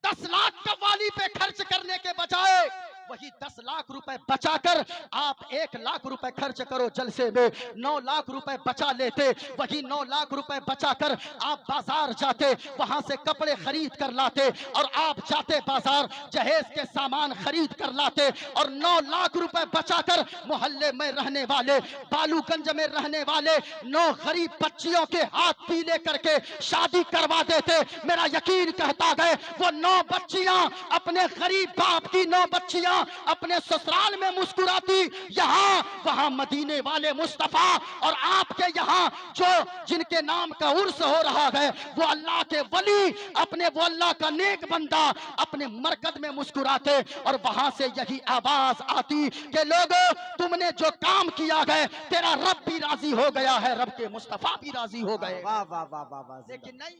10 लाख कव्वाली पे खर्च करने के बजाय वही 10 लाख रुपए बचाकर आप 1 लाख रुपए खर्च करो जलसे में, 9 लाख रुपए बचा लेते। वही 9 लाख रुपए बचाकर आप बाजार जाते, वहां से कपड़े खरीद कर लाते, और आप जाते बाजार जहेज के सामान खरीद कर लाते, और 9 लाख रुपए बचाकर मोहल्ले में रहने वाले, बालूगंज में रहने वाले 9 गरीब बच्चियों के हाथ पीले करके शादी करवा देते। मेरा यकीन कहता है वो 9 बच्चियां, अपने गरीब बाप की 9 बच्चियां अपने ससुराल में मुस्कुराती, यहाँ वहां मदीने वाले मुस्तफा और आपके यहाँ जो जिनके नाम का उर्स हो रहा है वो अल्लाह के वली, अपने वो अल्लाह का नेक बंदा अपने मरकज में मुस्कुराते, और वहां से यही आवाज आती कि लोगों तुमने जो काम किया है तेरा रब भी राजी हो गया है, रब के मुस्तफा भी राजी हो गए। वाह वाह वाह वाह वाह। लेकिन नहीं,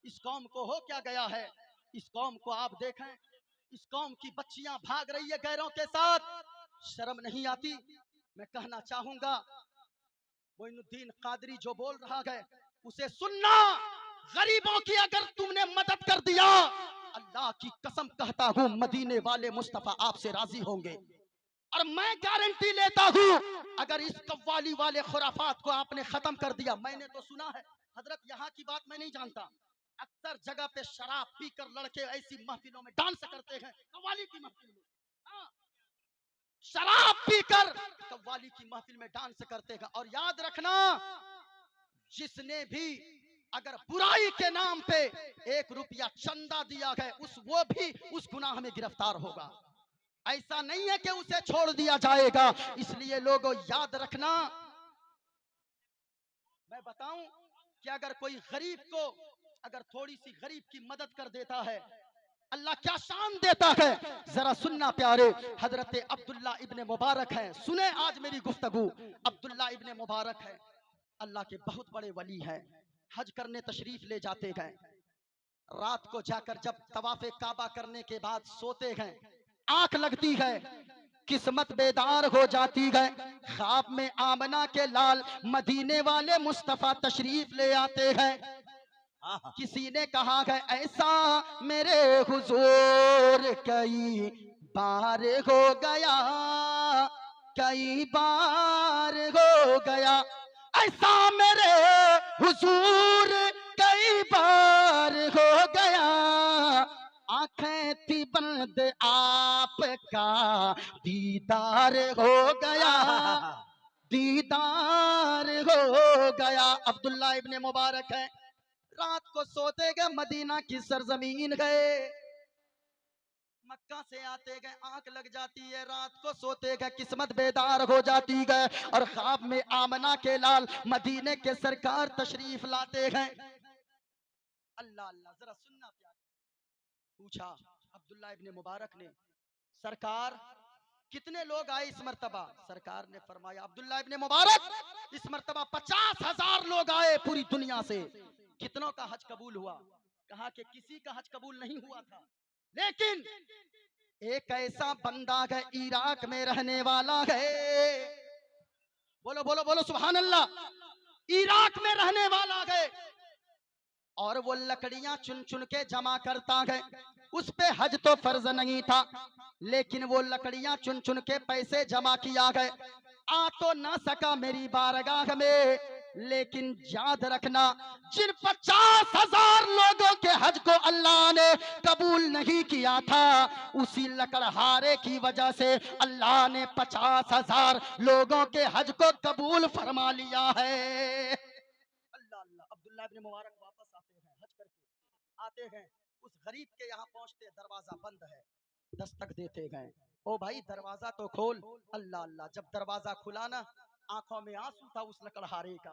इस कौम को हो क्या गया है? इस कौम को आप देखें, इस कौम की बच्चियां भाग रही है गैरों के साथ, शर्म नहीं आती? मैं कहना चाहूंगा मोइनुद्दीन कादरी जो बोल रहा है उसे सुनना। गरीबों की अगर तुमने मदद कर दिया, अल्लाह की कसम कहता हूं मदीने वाले मुस्तफा आपसे राजी होंगे। और मैं गारंटी लेता हूं अगर इस कव्वाली वाले खुराफात को आपने खत्म कर दिया, मैंने तो सुना है हजरत, यहाँ की बात मैं नहीं जानता, अक्सर जगह पे शराब पीकर लड़के ऐसी महफिलों में डांस करते हैं, कव्वाली की महफिल में, हाँ, शराब पीकर कव्वाली की महफिल में डांस करते हैं। और याद रखना, जिसने भी अगर बुराई के नाम पे 1 रुपया चंदा दिया है वो भी उस गुनाह में गिरफ्तार होगा। ऐसा नहीं है कि उसे छोड़ दिया जाएगा। इसलिए लोगों याद रखना, मैं बताऊं कि अगर कोई गरीब को अगर थोड़ी सी गरीब की मदद कर देता है, अल्लाह क्या शान देता है। जरा सुनना प्यारे, हजरत अब्दुल्ला इब्ने मुबारक है, सुने आज मेरी गुफ्तगू। अब्दुल्ला इब्ने मुबारक है, अल्लाह के बहुत बड़े वली हैं, हज करने तशरीफ ले जाते हैं। रात को जाकर जब तवाफे काबा करने के बाद सोते हैं, आंख लगती है, किस्मत बेदार हो जाती है। ख्वाब में आमना के लाल मदीने वाले मुस्तफा तशरीफ ले आते हैं। किसी ने कहा है ऐसा मेरे हुजूर कई बार हो गया, कई बार हो गया, ऐसा मेरे हुजूर कई बार हो गया। आंखें थी बंद आपका दीदार हो गया, दीदार हो गया। अब्दुल्ला इब्ने मुबारक है, रात को सोते गए, मदीना की सरजमीन गए, मक्का से आते गए, आंख लग जाती है, रात को सोते गए, किस्मत बेदार हो जाती है, और ख्वाब में आमना के लाल मदीने के सरकार तशरीफ लाते हैं। अल्लाह अल्लाह, जरा सुनना प्यारे। पूछा अब्दुल्ला इब्ने मुबारक ने, सरकार कितने लोग आए इस मर्तबा? सरकार ने फरमाया अब्दुल्ला इब्ने मुबारक इस मर्तबा 50,000 लोग आए पूरी दुनिया से। कितनों का हज कबूल हुआ? कहा कि किसी का हज कबूल नहीं हुआ था, लेकिन एक ऐसा बंदा है इराक में रहने वाला है, बोलो बोलो बोलो सुभान अल्लाह, इराक में रहने वाला है, और वो लकड़ियां चुन चुन के जमा करता है। उस पे हज तो फर्ज नहीं था, लेकिन वो लकड़ियां चुन चुन के पैसे जमा किया है। आ तो ना सका मेरी बारगाह में, लेकिन याद रखना, जिन 50,000 लोगों के हज को अल्लाह ने कबूल नहीं किया था, उसी लकड़हारे की वजह से अल्लाह ने 50,000 लोगों के हज को कबूल फरमा लिया है। अल्लाह अल्लाह। अब्दुल्ला इब्ने मुबारक वापस आते हैं, हज करके आते हैं, उस गरीब के यहाँ पहुंचते, दरवाजा बंद है, दस्तक देते गए, ओ भाई दरवाजा तो खोल। अल्लाह अल्लाह, जब दरवाजा खुला ना, आंखों में आंसू था उस लकड़हारे का।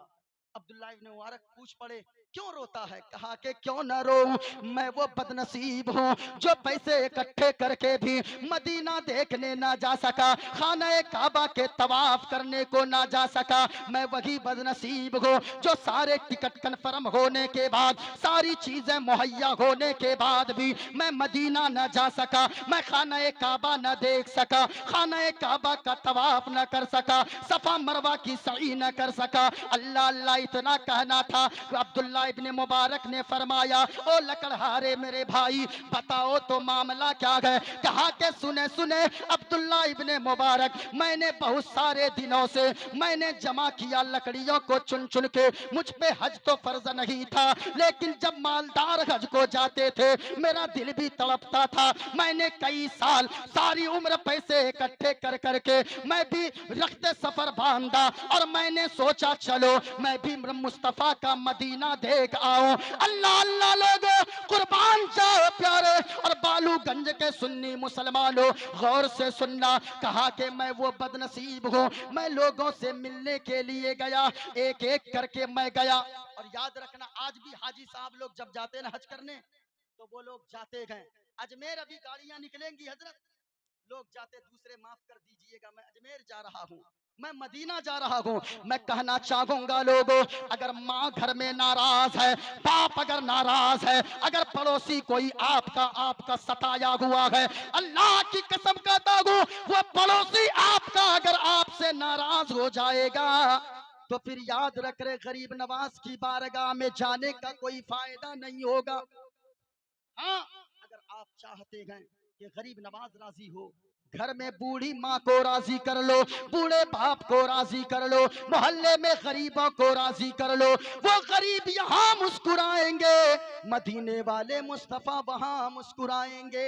अब्दुल्ला इब्न मुबारक पूछ पड़े क्यों रोता है? कहा कि क्यों न रो, मैं वो बदनसीब हूँ जो पैसे इकट्ठे करके भी मदीना देखने ना जा सका, खाना काबा के तवाफ करने को ना जा सका। मैं वही बदनसीब हूँ जो सारे टिकट कन्फर्म होने के बाद, सारी चीजें मुहैया होने के बाद भी मैं मदीना न जा सका, मैं खाना काबा न देख सका, खाना काबा का तवाफ न कर सका, सफा मरवा की सही न कर सका। अल्लाह अल्लाह इतना कहना था। अब्दुल्ला इब्ने मुबारक ने फरमाया, ओ लकड़हारे मेरे भाई, बताओ तो मामला क्या है? कहा के सुने सुने अब्दुल्ला इब्ने मुबारक, मैंने बहुत सारे दिनों से मैंने जमा किया लकड़ियों को चुन चुन के, मुझ पे हज तो फर्ज नहीं था, लेकिन जब मालदार हज को जाते थे मेरा दिल भी तड़पता था। मैंने कई साल सारी उम्र पैसे इकट्ठे कर करके मैं भी रखते सफर बांधा और मैंने सोचा चलो मैं भी मुस्तफा का मदीना देख आऊं। अल्लाह अल्लाह लोगों, कुर्बान जाओ प्यारे और बालूगंज के सुन्नी मुसलमानों, गौर से सुनना। कहा कि मैं वो बदनसीब हूँ, मैं लोगों से मिलने के लिए गया, एक एक करके मैं गया। और याद रखना, आज भी हाजी साहब लोग जब जाते हैं ना हज करने, तो वो लोग जाते गए। अजमेर अभी गाड़ियां निकलेंगी हजरत, लोग जाते, दूसरे माफ कर दीजिएगा, मैं अजमेर जा रहा हूँ, मैं मदीना जा रहा हूँ। मैं कहना चाहूंगा लोगों, अगर माँ घर में नाराज है, बाप अगर नाराज है, अगर पड़ोसी कोई आपका सताया हुआ है, अल्लाह की कसम कहता हूँ वो पड़ोसी आपका अगर आपसे नाराज हो जाएगा तो फिर याद रख रहे, गरीब नवाज की बारगाह में जाने का कोई फायदा नहीं होगा। हाँ, अगर आप चाहते हैं कि गरीब नवाज राजी हो, घर में बूढ़ी माँ को राजी कर लो, बूढ़े बाप को राजी कर लो, मोहल्ले में गरीबों को राजी कर लो, वो गरीब यहाँ मुस्कुराएंगे, मदीने वाले मुस्तफा वहां मुस्कुराएंगे।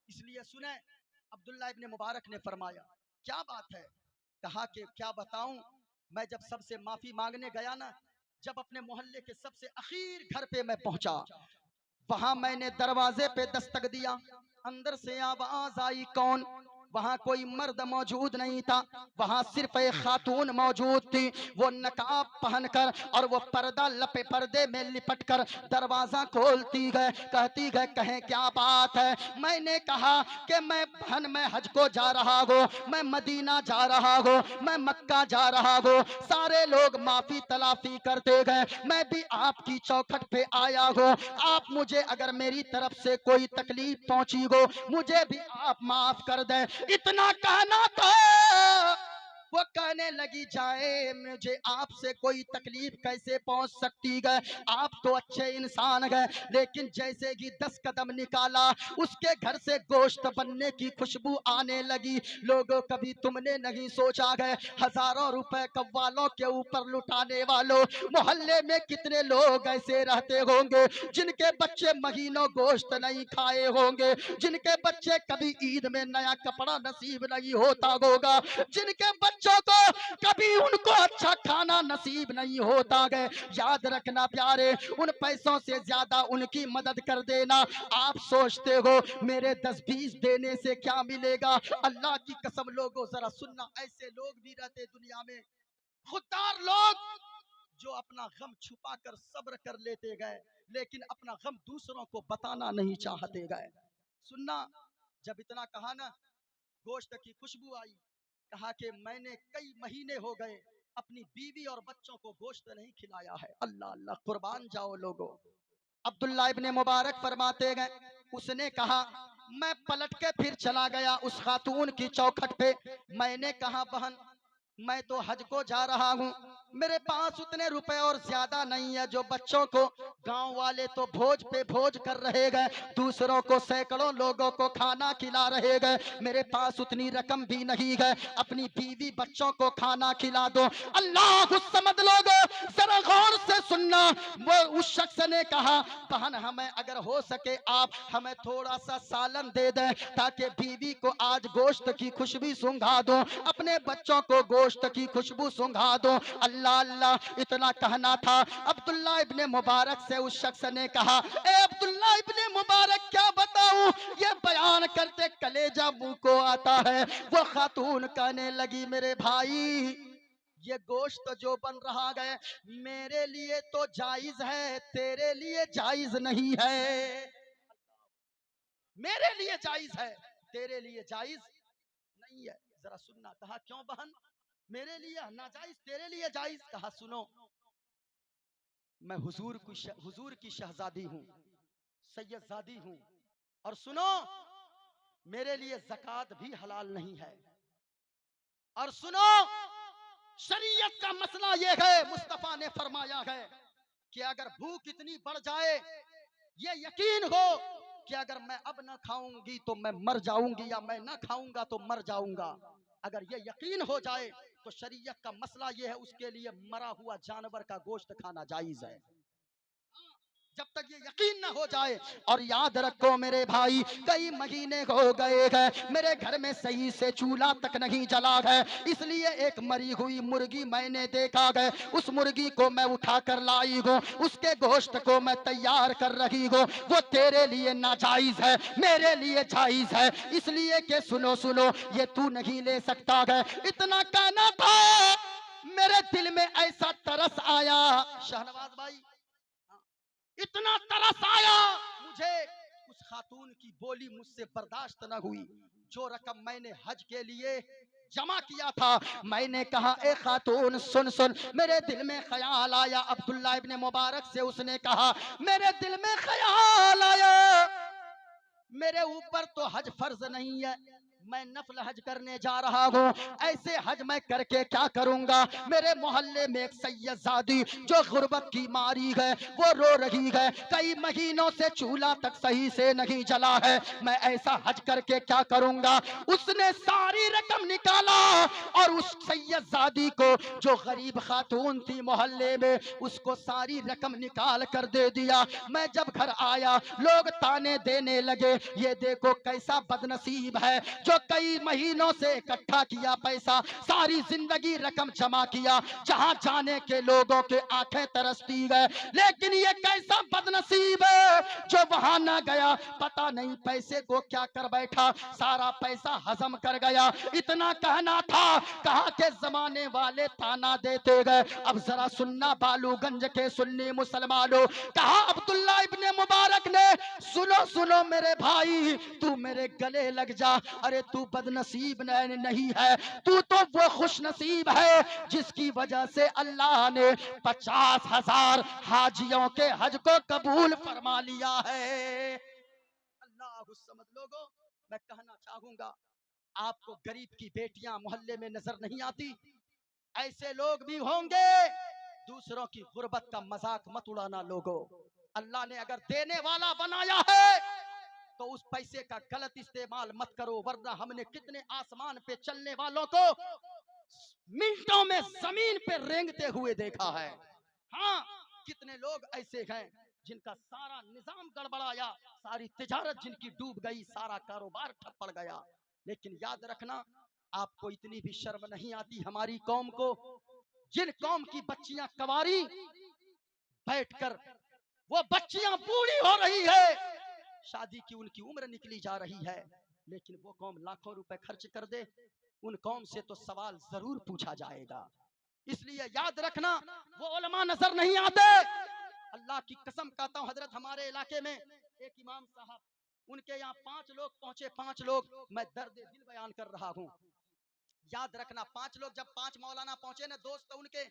इसलिए सुने, अब्दुल्ला इब्ने मुबारक ने फरमाया क्या बात है? कहा कि क्या बताऊं, मैं जब सबसे माफी मांगने गया ना, जब अपने मोहल्ले के सबसे आखिर घर पे मैं पहुंचा, वहां मैंने दरवाजे पे दस्तक दिया, अंदर से आवाज आई कौन? वहां कोई मर्द मौजूद नहीं था, वहां सिर्फ एक खातून मौजूद थी। वो नकाब पहनकर और वो पर्दा लपे पर्दे में लिपट कर दरवाजा खोलती गए, कहती गए कहें क्या बात है? मैंने कहा कि मैं बहन, मैं हज को जा रहा हूँ, मैं मदीना जा रहा हूँ, मैं मक्का जा रहा हूँ। सारे लोग माफी तलाफी करते गए, मैं भी आपकी चौखट पे आया हूँ, आप मुझे अगर मेरी तरफ से कोई तकलीफ पहुंची हो मुझे भी आप माफ कर दें। इतना कहना था, वो कहने लगी जाए मुझे आपसे कोई तकलीफ कैसे पहुंच सकती है, आप तो अच्छे इंसान हैं, लेकिन जैसे ही 10 कदम निकाला उसके घर से गोश्त बनने की खुशबू आने लगी। लोगों, कभी तुमने नहीं सोचा है हजारों रुपए कव्वालों के ऊपर लुटाने वालों, मोहल्ले में कितने लोग ऐसे रहते होंगे जिनके बच्चे महीनों गोश्त नहीं खाए होंगे, जिनके बच्चे कभी ईद में नया कपड़ा नसीब नहीं होता होगा, जिनके बच्चों को कभी उनको अच्छा खाना नसीब नहीं होता है। याद रखना प्यारे, उन पैसों से ज्यादा उनकी मदद कर देना। आप सोचते हो मेरे 10-20 देने से क्या मिलेगा? अल्लाह की कसम लोगों जरा सुनना, ऐसे लोग भी रहते दुनिया में, खुददार लोग जो अपना गम छुपा कर सब्र कर लेते गए, लेकिन अपना गम दूसरों को बताना नहीं चाहते गए। सुनना, जब इतना कहा ना, गोश्त की खुशबू आई, कहा कि मैंने कई महीने हो गए अपनी बीवी और बच्चों को गोश्त नहीं खिलाया है। अल्लाह अल्लाह, कुर्बान जाओ लोगों। अब्दुल्ला इब्ने मुबारक फरमाते गए, उसने कहा मैं पलट के फिर चला गया उस खातून की चौखट पे। मैंने कहा बहन, मैं तो हज को जा रहा हूँ, मेरे पास उतने रुपए और ज्यादा नहीं है जो बच्चों को, गांव वाले तो भोज पे भोज कर रहे गए, दूसरों को सैकड़ों लोगों को खाना खिला रहे गए, मेरे पास उतनी रकम भी नहीं है अपनी बीवी बच्चों को खाना खिला दो। अल्लाह समझ लोगो, जरा गौर से सुनना। वो उस शख्स ने कहा बहन, हमें अगर हो सके आप हमें थोड़ा सा सालन दे दें ताकि बीवी को आज गोश्त की खुशबू सूंघा दो, अपने बच्चों को गोश्त की खुशबू सूंघा दो। अल्लाह अल्लाह, इतना कहना था। अब्दुल्ला इब्ने मुबारक से उस शख्स ने कहा, ए अब्दुल्ला इब्ने मुबारक, क्या बताऊं, ये बयान करते कलेजा मुंह को आता है। वो खातून कहने लगी मेरे भाई, ये गोश्त जो बन रहा है मेरे लिए तो जायज है, तेरे लिए जायज नहीं है। मेरे लिए जायज है, तेरे लिए जायज नहीं है। जरा सुनना। कहा क्यों बहन? मेरे लिए नाजायज, तेरे लिए जायज। कहा सुनो, मैं हुजूर की शहजादी हूँ, सैयदजादी हूँ, और सुनो मेरे लिए ज़कात भी हलाल नहीं है। और सुनो शरीयत का मसला ये है, मुस्तफा ने फरमाया है कि अगर भूख इतनी बढ़ जाए, ये यकीन हो कि अगर मैं अब ना खाऊंगी तो मैं मर जाऊंगी, या मैं ना खाऊंगा तो मर जाऊंगा, अगर ये यकीन हो जाए तो शरीयत का मसला ये है, उसके लिए मरा हुआ जानवर का गोश्त खाना जायज है, जब तक ये यकीन न हो जाए। और याद रखो मेरे भाई, कई महीने हो गए हैं मेरे घर में सही से चूल्हा तक नहीं जला है, इसलिए एक मरी हुई मुर्गी मैंने देखा है, उस मुर्गी को मैं उठा कर लाई हूँ, उसके गोश्त को मैं तैयार कर रही हूँ। वो तेरे लिए नाजायज है, मेरे लिए जायज है, इसलिए कि सुनो सुनो, ये तू नहीं ले सकता है। इतना कहना था, मेरे दिल में ऐसा तरस आया शहनवाज भाई, इतना तरस आया मुझे, उस खातून की बोली मुझसे बर्दाश्त न हुई। जो रकम मैंने हज के लिए जमा किया था, मैंने कहा ए खातून सुन सुन, मेरे दिल में ख्याल आया। अब्दुल्ला इब्ने मुबारक से उसने कहा, मेरे दिल में ख्याल आया, मेरे ऊपर तो हज फर्ज नहीं है, मैं नफल हज करने जा रहा हूँ, ऐसे हज मैं करके क्या करूंगा। मेरे मोहल्ले में एक सैयदजादी जो गुर्बत की मारी है, वो रो रही है, कई महीनों से चूल्हा तक सही से नहीं जला है, मैं ऐसा हज करके क्या करूंगा। उसने सारी रकम निकाला और उस सैयदजादी को, जो गरीब खातून थी मोहल्ले में, उसको सारी रकम निकाल कर दे दिया। मैं जब घर आया, लोग ताने देने लगे, ये देखो कैसा बदनसीब है जो कई महीनों से इकट्ठा किया पैसा, सारी जिंदगी रकम जमा किया, जहां जाने के लोगों के आंखें तरसती है, लेकिन ये कैसा बदनसीब है जो वहां ना गया, पता नहीं पैसे को क्या कर बैठा, सारा पैसा हजम कर गया। इतना कहना था, कहा के जमाने वाले ताना देते गए। अब जरा सुनना बालूगंज के सुन्नी मुसलमानों, कहा अब्दुल्ला इब्ने मुबारक ने, सुनो सुनो मेरे भाई, तू मेरे गले लग जा। अरे तू बदनसीब नहीं है, तू तो वो खुश नसीब है जिसकी वजह से अल्लाह ने 50,000 हाजियों के हज को कबूल फरमा लिया है। अल्लाह समझ लोगों, मैं कहना चाहूंगा, आपको गरीब की बेटियां मोहल्ले में नजर नहीं आती? ऐसे लोग भी होंगे, दूसरों की गुर्बत का मजाक मत उड़ाना लोगों। अल्लाह ने अगर देने वाला बनाया है तो उस पैसे का गलत इस्तेमाल मत करो, वरना हमने कितने आसमान पे चलने वालों को मिनटों में जमीन पे रेंगते हुए देखा है। हाँ, कितने लोग ऐसे हैं जिनका सारा निजाम गड़बड़ाया, सारी तिजारत जिनकी डूब गई, सारा कारोबार ठप पड़ गया। लेकिन याद रखना, आपको इतनी भी शर्म नहीं आती हमारी कौम को, जिन कौम की बच्चियां कवारी बैठकर वो बच्चियां बूढ़ी हो रही है, शादी की उनकी उम्र निकली जा रही है, लेकिन वो कौम लाखों रुपए खर्च कर दे, उन कौम से तो सवाल जरूर पूछा जाएगा। इसलिए याद रखना, वो उलमा नजर नहीं आते। अल्लाह की कसम कहता हूँ, हजरत हमारे इलाके में एक इमाम साहब, उनके यहाँ 5 लोग पहुंचे, 5 लोग, मैं दर्द दिल बयान कर रहा हूँ। याद रखना, 5 लोग, जब 5 मौलाना पहुंचे ना दोस्त उनके,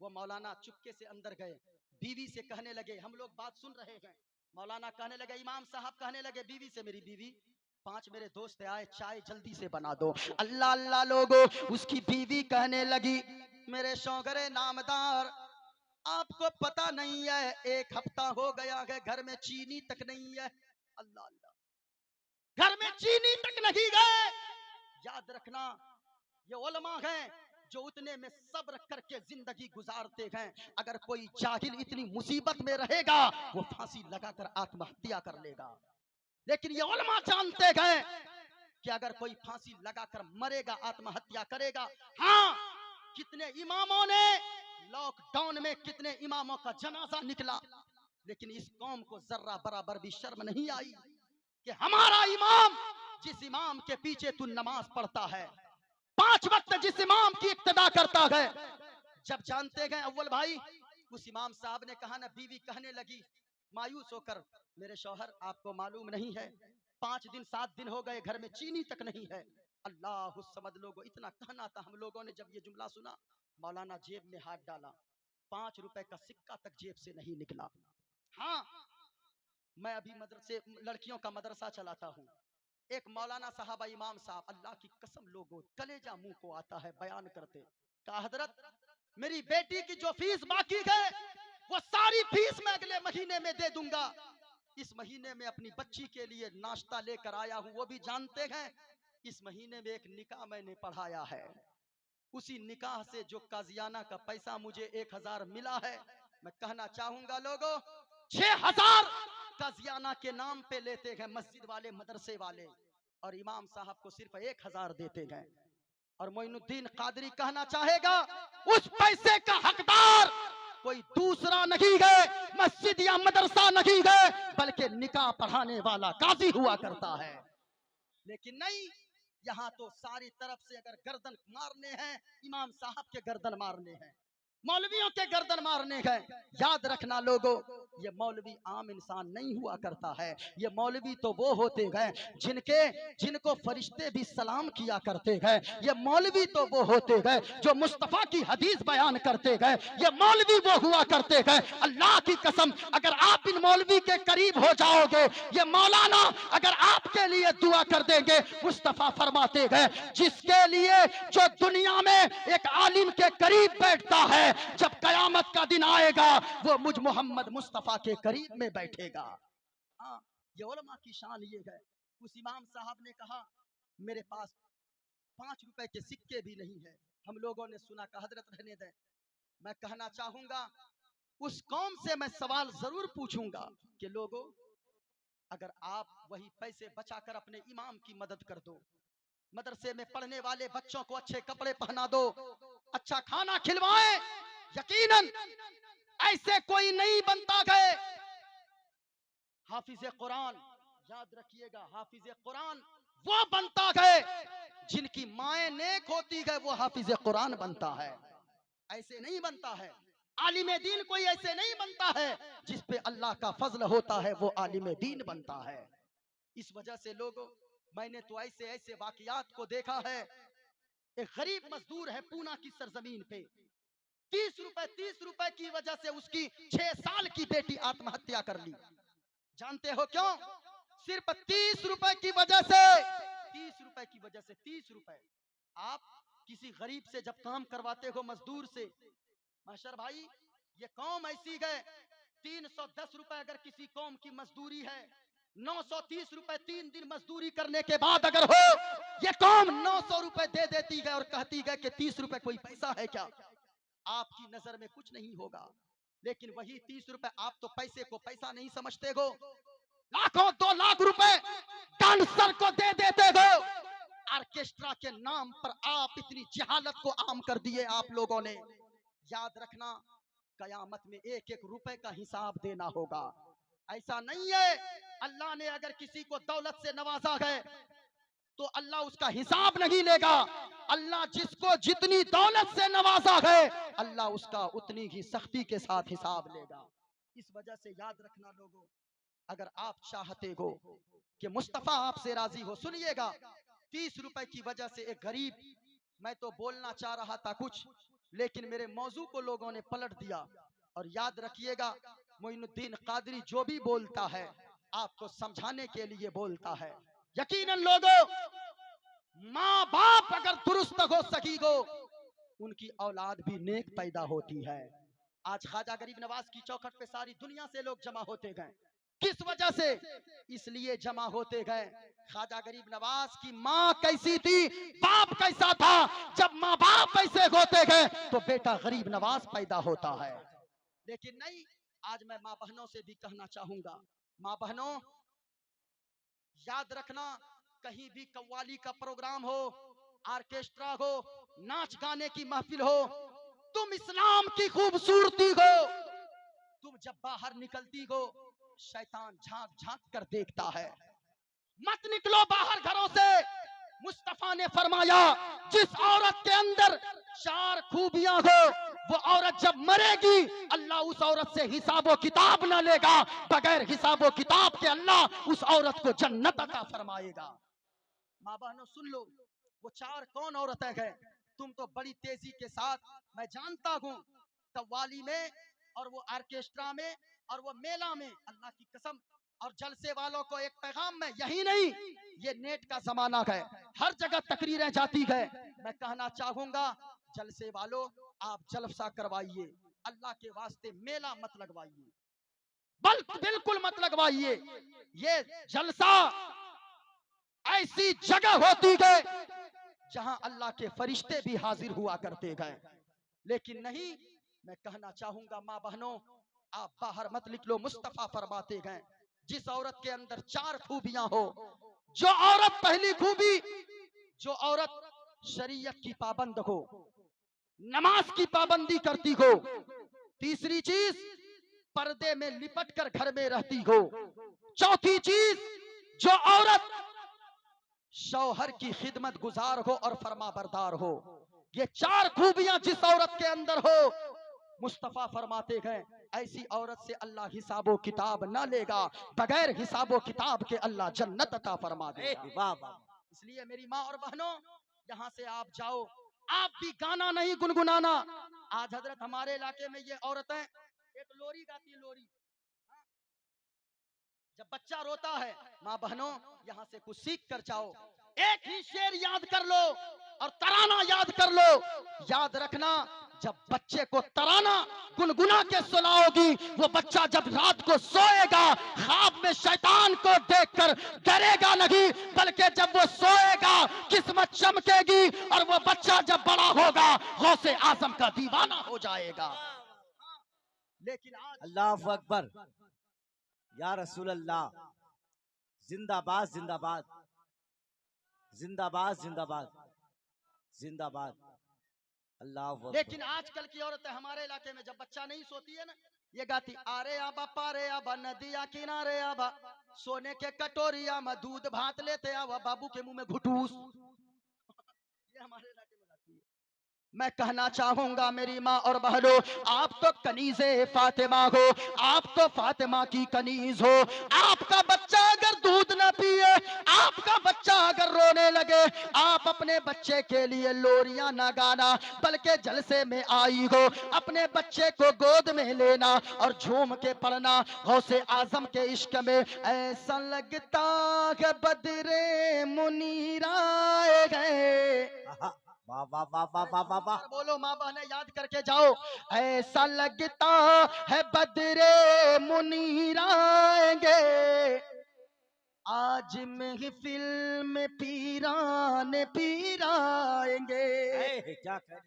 वो मौलाना चुपके से अंदर गए, बीवी से कहने लगे, हम लोग बात सुन रहे हैं, मौलाना कहने लगे, इमाम साहब कहने लगे बीवी से, मेरी बीवी 5 मेरे दोस्त आए, चाय जल्दी से बना दो। अल्लाह अल्लाह लोगो, उसकी बीवी कहने लगी, मेरे शौगरे नामदार, आपको पता नहीं है 1 हफ्ता हो गया है, घर में चीनी तक नहीं है। अल्लाह अल्लाह, घर में चीनी तक नहीं गए। याद रखना, ये उलमा हैं जो उतने में सब्र करके जिंदगी गुजारते हैं। अगर कोई जाहिल इतनी मुसीबत में रहेगा, वो फांसी लगाकर आत्महत्या कर लेगा, लेकिन ये उलमा जानते हैं कि अगर कोई फांसी लगाकर मरेगा, आत्महत्या करेगा। हाँ, कितने इमामों ने लॉकडाउन में, कितने इमामों का जनाजा निकला, लेकिन इस कौम को जर्रा बराबर भी शर्म नहीं आई कि हमारा इमाम, जिस इमाम के पीछे तू नमाज पढ़ता है, 5 वक्त जिस इमाम की इक्तदा करता है, जब जानते गए अव्वल भाई, उस इमाम साहब ने कहा ना, बीवी कहने लगी मायूस होकर, मेरे शौहर आपको मालूम नहीं है 5 दिन 7 दिन हो गए घर में चीनी तक नहीं है। अल्लाह समझ लोगो, इतना कहना था। हम लोगों ने जब ये जुमला सुना, मौलाना जेब में हाथ डाला, 5 रुपए का सिक्का तक जेब से नहीं निकला। हाँ, मैं अभी मदरसे लड़कियों का मदरसा चलाता हूँ। एक मौलाना साहब इमाम साहब, अल्लाह की कसम लोगों कलेजा मुंह को आता है बयान करते, कहा हजरत मेरी बेटी की जो फीस बाकी है वो सारी फीस मैं अगले महीने में दे दूंगा। इस महीने में अपनी बच्ची के लिए नाश्ता लेकर आया हूँ। वो भी जानते हैं इस महीने में एक निकाह मैंने पढ़ाया है, उसी निकाह से जो काजियाना का पैसा मुझे 1000 मिला है, मैं कहना चाहूंगा लोगों 6000 काजियाना के नाम पे लेते हैं मस्जिद वाले मदरसे वाले, और इमाम साहब को सिर्फ 1000 देते हैं। और मोइनुद्दीन कादरी कहना चाहेगा उस पैसे का हकदार कोई दूसरा नहीं है, मस्जिद या मदरसा नहीं है, बल्कि निकाह पढ़ाने वाला काजी हुआ करता है। लेकिन नहीं, यहाँ तो सारी तरफ से अगर गर्दन मारने हैं, इमाम साहब के गर्दन मारने हैं, मौलवियों के गर्दन मारने हैं। याद रखना लोगों, ये मौलवी आम इंसान नहीं हुआ करता है। ये मौलवी तो वो होते हैं जिनको फरिश्ते भी सलाम किया करते हैं। ये मौलवी तो वो होते हैं जो मुस्तफा की हदीस बयान करते हैं। ये मौलवी वो हुआ करते हैं, अल्लाह की कसम अगर आप इन मौलवी के करीब हो जाओगे, ये मौलाना अगर आपके लिए दुआ कर देंगे, मुस्तफा फरमाते हैं जिसके लिए जो दुनिया में एक आलिम के करीब बैठता है, जब कयामत का दिन आएगा वो मुझ मोहम्मद मुस्तफा के करीब में बैठेगा। हाँ, ये उलमा की शान ये है। उस इमाम साहब ने कहा मेरे पास 5 रुपए के सिक्के भी नहीं है। हम लोगों ने सुना का हजरत रहने दें, मैं कहना चाहूंगा उस कौम से मैं सवाल जरूर पूछूंगा कि लोगों अगर आप वही पैसे बचाकर अपने इमाम की मदद कर दो, मदरसे में पढ़ने वाले बच्चों को अच्छे कपड़े पहना दो, अच्छा खाना खिलवाएं, यकीनन ऐसे कोई नहीं बनता गए हाफिज कुरान। याद रखिएगा, हाफिज कुरान वो बनता गए जिनकी माएं नेक होती गए, वो हाफिज कुरान बनता है। ऐसे नहीं बनता है। आलिम दीन कोई ऐसे नहीं बनता है जिस पे अल्लाह का फजल होता है, वो आलिम दीन बनता है। इस वजह से लोगों, मैंने तो ऐसे ऐसे वाकयात को देखा है। एक गरीब मजदूर है पूना की सरजमीन पे, 30 रुपए की वजह से उसकी 6 साल की बेटी आत्महत्या कर ली। जानते हो क्यों? सिर्फ 30 रुपए की वजह से। 30 रुपए की वजह से। 30 रुपए आप किसी गरीब से जब काम करवाते हो, मजदूर से, मास्टर भाई ये कौम ऐसी है, 310 रुपए अगर किसी कौम की मजदूरी है, 930 रुपए 3 दिन मजदूरी करने के बाद अगर हो, ये कौम 900 रुपए दे देती है और कहती है कि 30 रुपए कोई पैसा है क्या? आपकी नजर में कुछ नहीं होगा, लेकिन वही 30 रुपए आप तो पैसे को पैसा नहीं समझते हो, लाखों 2 लाख रुपए डांसर को दे देते हो। ऑर्केस्ट्रा के नाम पर आप इतनी जहालत को आम कर दिए आप लोगों ने। याद रखना, कयामत में 1-1 रुपए का हिसाब देना होगा। ऐसा नहीं है अल्लाह ने अगर किसी को दौलत से नवाजा है तो अल्लाह उसका हिसाब नहीं लेगा। अल्लाह जिसको जितनी दौलत से नवाजा है, अल्लाह उसका उतनी ही सख्ती के साथ हिसाब लेगा। इस वजह से याद रखना लोगों, अगर आप चाहते हो कि मुस्तफा आपसे राजी हो, सुनिएगा, 30 रुपए की वजह से एक गरीब, मैं तो बोलना चाह रहा था कुछ, लेकिन मेरे मौजू को लोगों ने पलट दिया। और याद रखिएगा, मोइनुद्दीन कादरी जो भी बोलता है आपको समझाने के लिए बोलता है। यकीनन लोगों, माँ बाप अगर दुरुस्त हो सकी हो, उनकी औलाद भी नेक पैदा होती है। आज ख्वाजा गरीब नवाज की चौखट पे सारी दुनिया से लोग जमा होते गए। किस वजह से? इसलिए जमा होते गए, ख्वाजा गरीब नवाज की माँ कैसी थी, बाप कैसा था। जब माँ बाप ऐसे होते गए तो बेटा गरीब नवाज पैदा होता है। लेकिन नहीं, आज मैं माँ बहनों से भी कहना चाहूंगा, माँ बहनों याद रखना, कहीं भी कव्वाली का प्रोग्राम हो, ऑर्केस्ट्रा हो, नाच गाने की महफिल हो, तुम इस्लाम की खूबसूरती हो, तुम जब बाहर निकलती हो शैतान झांक झांक कर देखता है। मत निकलो बाहर घरों से। मुस्तफा ने फरमाया जिस औरत के अंदर 4 खूबियां हो वो औरत जब मरेगी अल्लाह उस औरत से हिसाबो किताब ना लेगा, बगैर हिसाबो किताब के अल्लाह उस औरत को जन्नत अता फरमाएगा। माँ बहनों सुन लो, वो चार कौन औरतें हैं? तुम तो बड़ी तेजी के साथ, मैं जानता हूँ, कव्वाली में और वो ऑर्केस्ट्रा में और वो मेला में, अल्लाह की कसम, और जलसे वालों को एक पैगाम में, यही नहीं, ये नेट का जमाना है, हर जगह तकरीरें जाती है। मैं कहना चाहूंगा जलसे वालों, आप जलसा करवाइए, अल्लाह के वास्ते मेला मत लगवाइए, बिल्कुल मत लगवाइए। ये जलसा ऐसी जगह होती है जहां अल्लाह के फरिश्ते भी हाजिर हुआ करते गए, लेकिन नहीं। मैं कहना चाहूंगा माँ बहनों, आप बाहर मत निकलो। मुस्तफा फरमाते गए जिस औरत के अंदर चार खूबियां हो, जो औरत, पहली खूबी, जो औरत शरीयत की पाबंद हो, नमाज की पाबंदी करती हो, तीसरी चीज पर्दे में लिपट कर घर में रहती हो, चौथी चीज जो औरत शौहर की खिदमत गुजार हो और फरमा बरदार हो। ये चार खूबियां जिस औरत के अंदर हो, मुस्तफा फरमाते हैं ऐसी औरत से अल्लाह हिसाबो किताब ना लेगा, बगैर हिसाबो किताब के अल्लाह जन्नत अता फरमा देगा। इसलिए मेरी माँ और बहनों, यहाँ से आप जाओ, आप भी गाना नहीं गुनगुनाना। आज हजरत हमारे इलाके में ये औरतें एक लोरी गाती है, लोरी, जब बच्चा रोता है, माँ बहनों यहाँ से कुछ सीख कर जाओ, एक ही शेर याद कर लो और तराना याद कर लो। याद रखना, जब बच्चे को तराना गुनगुना के सुनाओगी, वो बच्चा जब रात को सोएगा ख्वाब में शैतान को देखकर डरेगा नहीं, बल्कि जब वो सोएगा किस्मत चमकेगी और वो बच्चा जब बड़ा होगा गौसे आजम का दीवाना हो जाएगा। लेकिन आज अल्लाह अकबर, या रसूल अल्लाह, जिंदाबाद जिंदाबाद जिंदाबाद जिंदाबाद जिंदाबाद, अल्लाह अकबर। लेकिन आजकल की औरतें हमारे इलाके में जब बच्चा नहीं सोती है ना, ये गाती, आरे आबा पारे आबा नदिया किनारे आबा, सोने के कटोरिया में दूध भात लेते आवा, बाबू के मुंह में घुटूस। ये हमारे इलाके में गाती है। मैं कहना चाहूंगा मेरी माँ और बहनों, आप तो कनीज़े फातिमा हो, आप तो फातिमा की कनीज हो। आपका बच्चा अगर दूध न पिए, आपका बच्चा अगर रोने लगे, आप अपने बच्चे के लिए लोरियां ना गाना, बल्कि जलसे में आई हो अपने बच्चे को गोद में लेना और झूम के पढ़ना गौसे आजम के इश्क में। ऐसा लगता है बदरे मुनीरा गए, वाह वाह वाह वाह वाह वाह वाह, बोलो माँ बहने याद करके जाओ। ऐसा लगता है बदरे मुनीर आएंगे, आज महफिल में पीरान पीराएंगे। क्या कह रहे।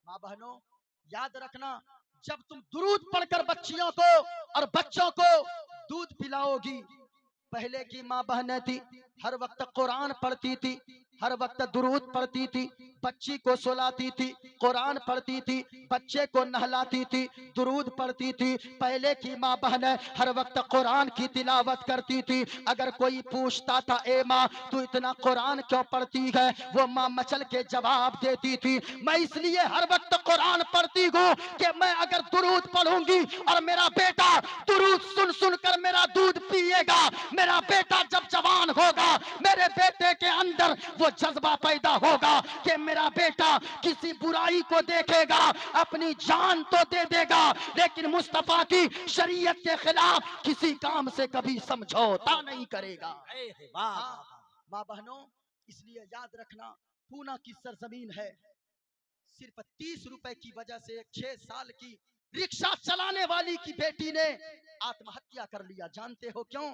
माँ बहनों याद रखना, जब तुम दुरूद पढ़कर बच्चियों को और बच्चों को दूध पिलाओगी, पहले की माँ बहनें थी हर वक्त कुरान पढ़ती थी, हर वक्त दुरूद पढ़ती थी, बच्ची को सुलाती थी, कुरान पढ़ती थी, बच्चे को नहलाती थी, दुरूद पढ़ती थी। पहले की माँ बहनें हर वक्त कुरान की तिलावत करती थी। अगर कोई पूछता था ए माँ तू इतना कुरान क्यों पढ़ती है, वो माँ मचल के जवाब देती थी, मैं इसलिए हर वक्त कुरान पढ़ती हूँ कि मैं अगर दुरूद पढ़ूंगी और मेरा बेटा दुरूद सुन सुन कर मेरा दूध पिएगा, मेरा बेटा जब जवान होगा मेरे बेटे के अंदर वो जज्बा पैदा होगा कि मेरा बेटा किसी बुराई को देखेगा अपनी जान तो दे देगा, लेकिन मुस्तफा की शरीयत के खिलाफ किसी काम से कभी समझौता नहीं करेगा। माँ बहनों इसलिए याद रखना, पूना की सरजमीन है, सिर्फ 30 रुपए की वजह से एक 6 साल की रिक्शा चलाने वाली की बेटी ने आत्महत्या कर लिया। जानते हो क्यों?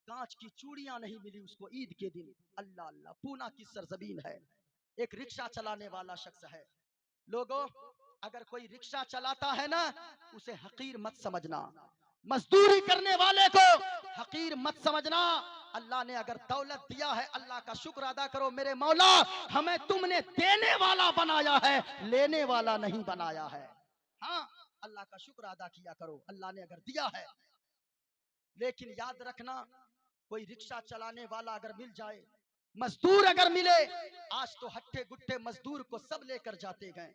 कांच की चूड़ियां नहीं मिली उसको ईद के दिन। अल्लाह अल्लाह, पूना की सरजमीन है, एक रिक्शा चलाने वाला शख्स है। लोगों अगर कोई रिक्शा चलाता है ना, उसे हकीर मत समझना, मजदूरी करने वाले को हकीर मत समझना। अल्लाह ने अगर दौलत दिया है, अल्लाह का शुक्र अदा करो, मेरे मौला हमें तुमने देने वाला बनाया है, लेने वाला नहीं बनाया है। हाँ, अल्लाह का शुक्र अदा किया करो, अल्लाह ने अगर दिया है। लेकिन याद रखना, कोई रिक्शा चलाने वाला अगर मिल जाए, मजदूर अगर मिले, आज तो हट्टे गुट्टे मजदूर को सब लेकर जाते गए,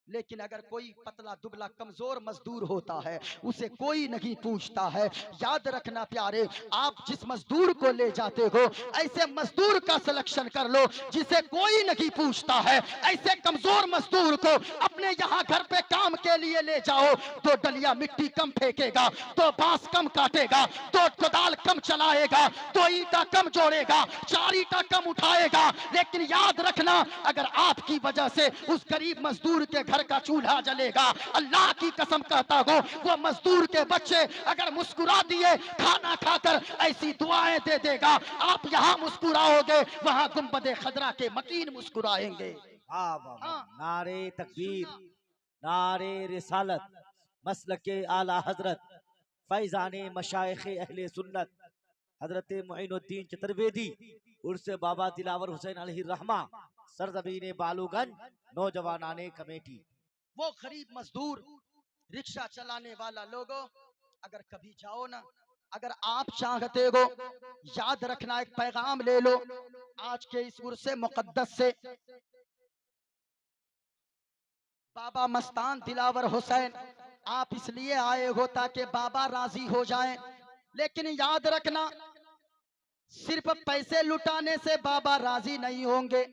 लेकिन अगर कोई पतला दुबला कमजोर मजदूर होता है उसे कोई नहीं पूछता है। याद रखना प्यारे, आप जिस मजदूर को ले जाते हो ऐसे मजदूर का सिलेक्शन कर लो जिसे कोई नहीं पूछता है। ऐसे कमजोर मजदूर को अपने यहाँ घर पे काम के लिए ले जाओ तो डलिया मिट्टी कम फेंकेगा, तो बांस कम काटेगा, तो कोदाल कम चलाएगा, तो ईंटा कम जोड़ेगा, 4 ईंटा कम उठाएगा। लेकिन याद रखना, अगर आपकी वजह से उस गरीब मजदूर के घर का चूल्हा जलेगा, अल्लाह की कसम कहता हूं वो मजदूर के बच्चे अगर मुस्कुरा दिए खाना खाकर ऐसी दुआएं दे देगा, आप यहां मुस्कुराओगे वहां गुंबदे खदरा के मकीन मुस्कुराएंगे। वाह वाह वाह। नारे तकबीर, नारे रिसालत, मसलके आला हजरत, फैजाने मशाइखे अहले सुन्नत हजरत मुइनुद्दीन चतुर्वेदी उर्से बाबा दिलावर हुसैन अलैहि रहमा, सरजमीन बालूगंज, नौजवानाने कमेटी। वो गरीब मजदूर रिक्शा चलाने वाला लोगों, अगर कभी जाओ ना, अगर आप चाहते हो, याद रखना, एक पैगाम ले लो आज के इस उर्से मुकद्दस से। बाबा मस्तान दिलावर हुसैन, आप इसलिए आए हो ताकि बाबा राजी हो जाएं, लेकिन याद रखना सिर्फ पैसे लुटाने से बाबा राजी नहीं होंगे।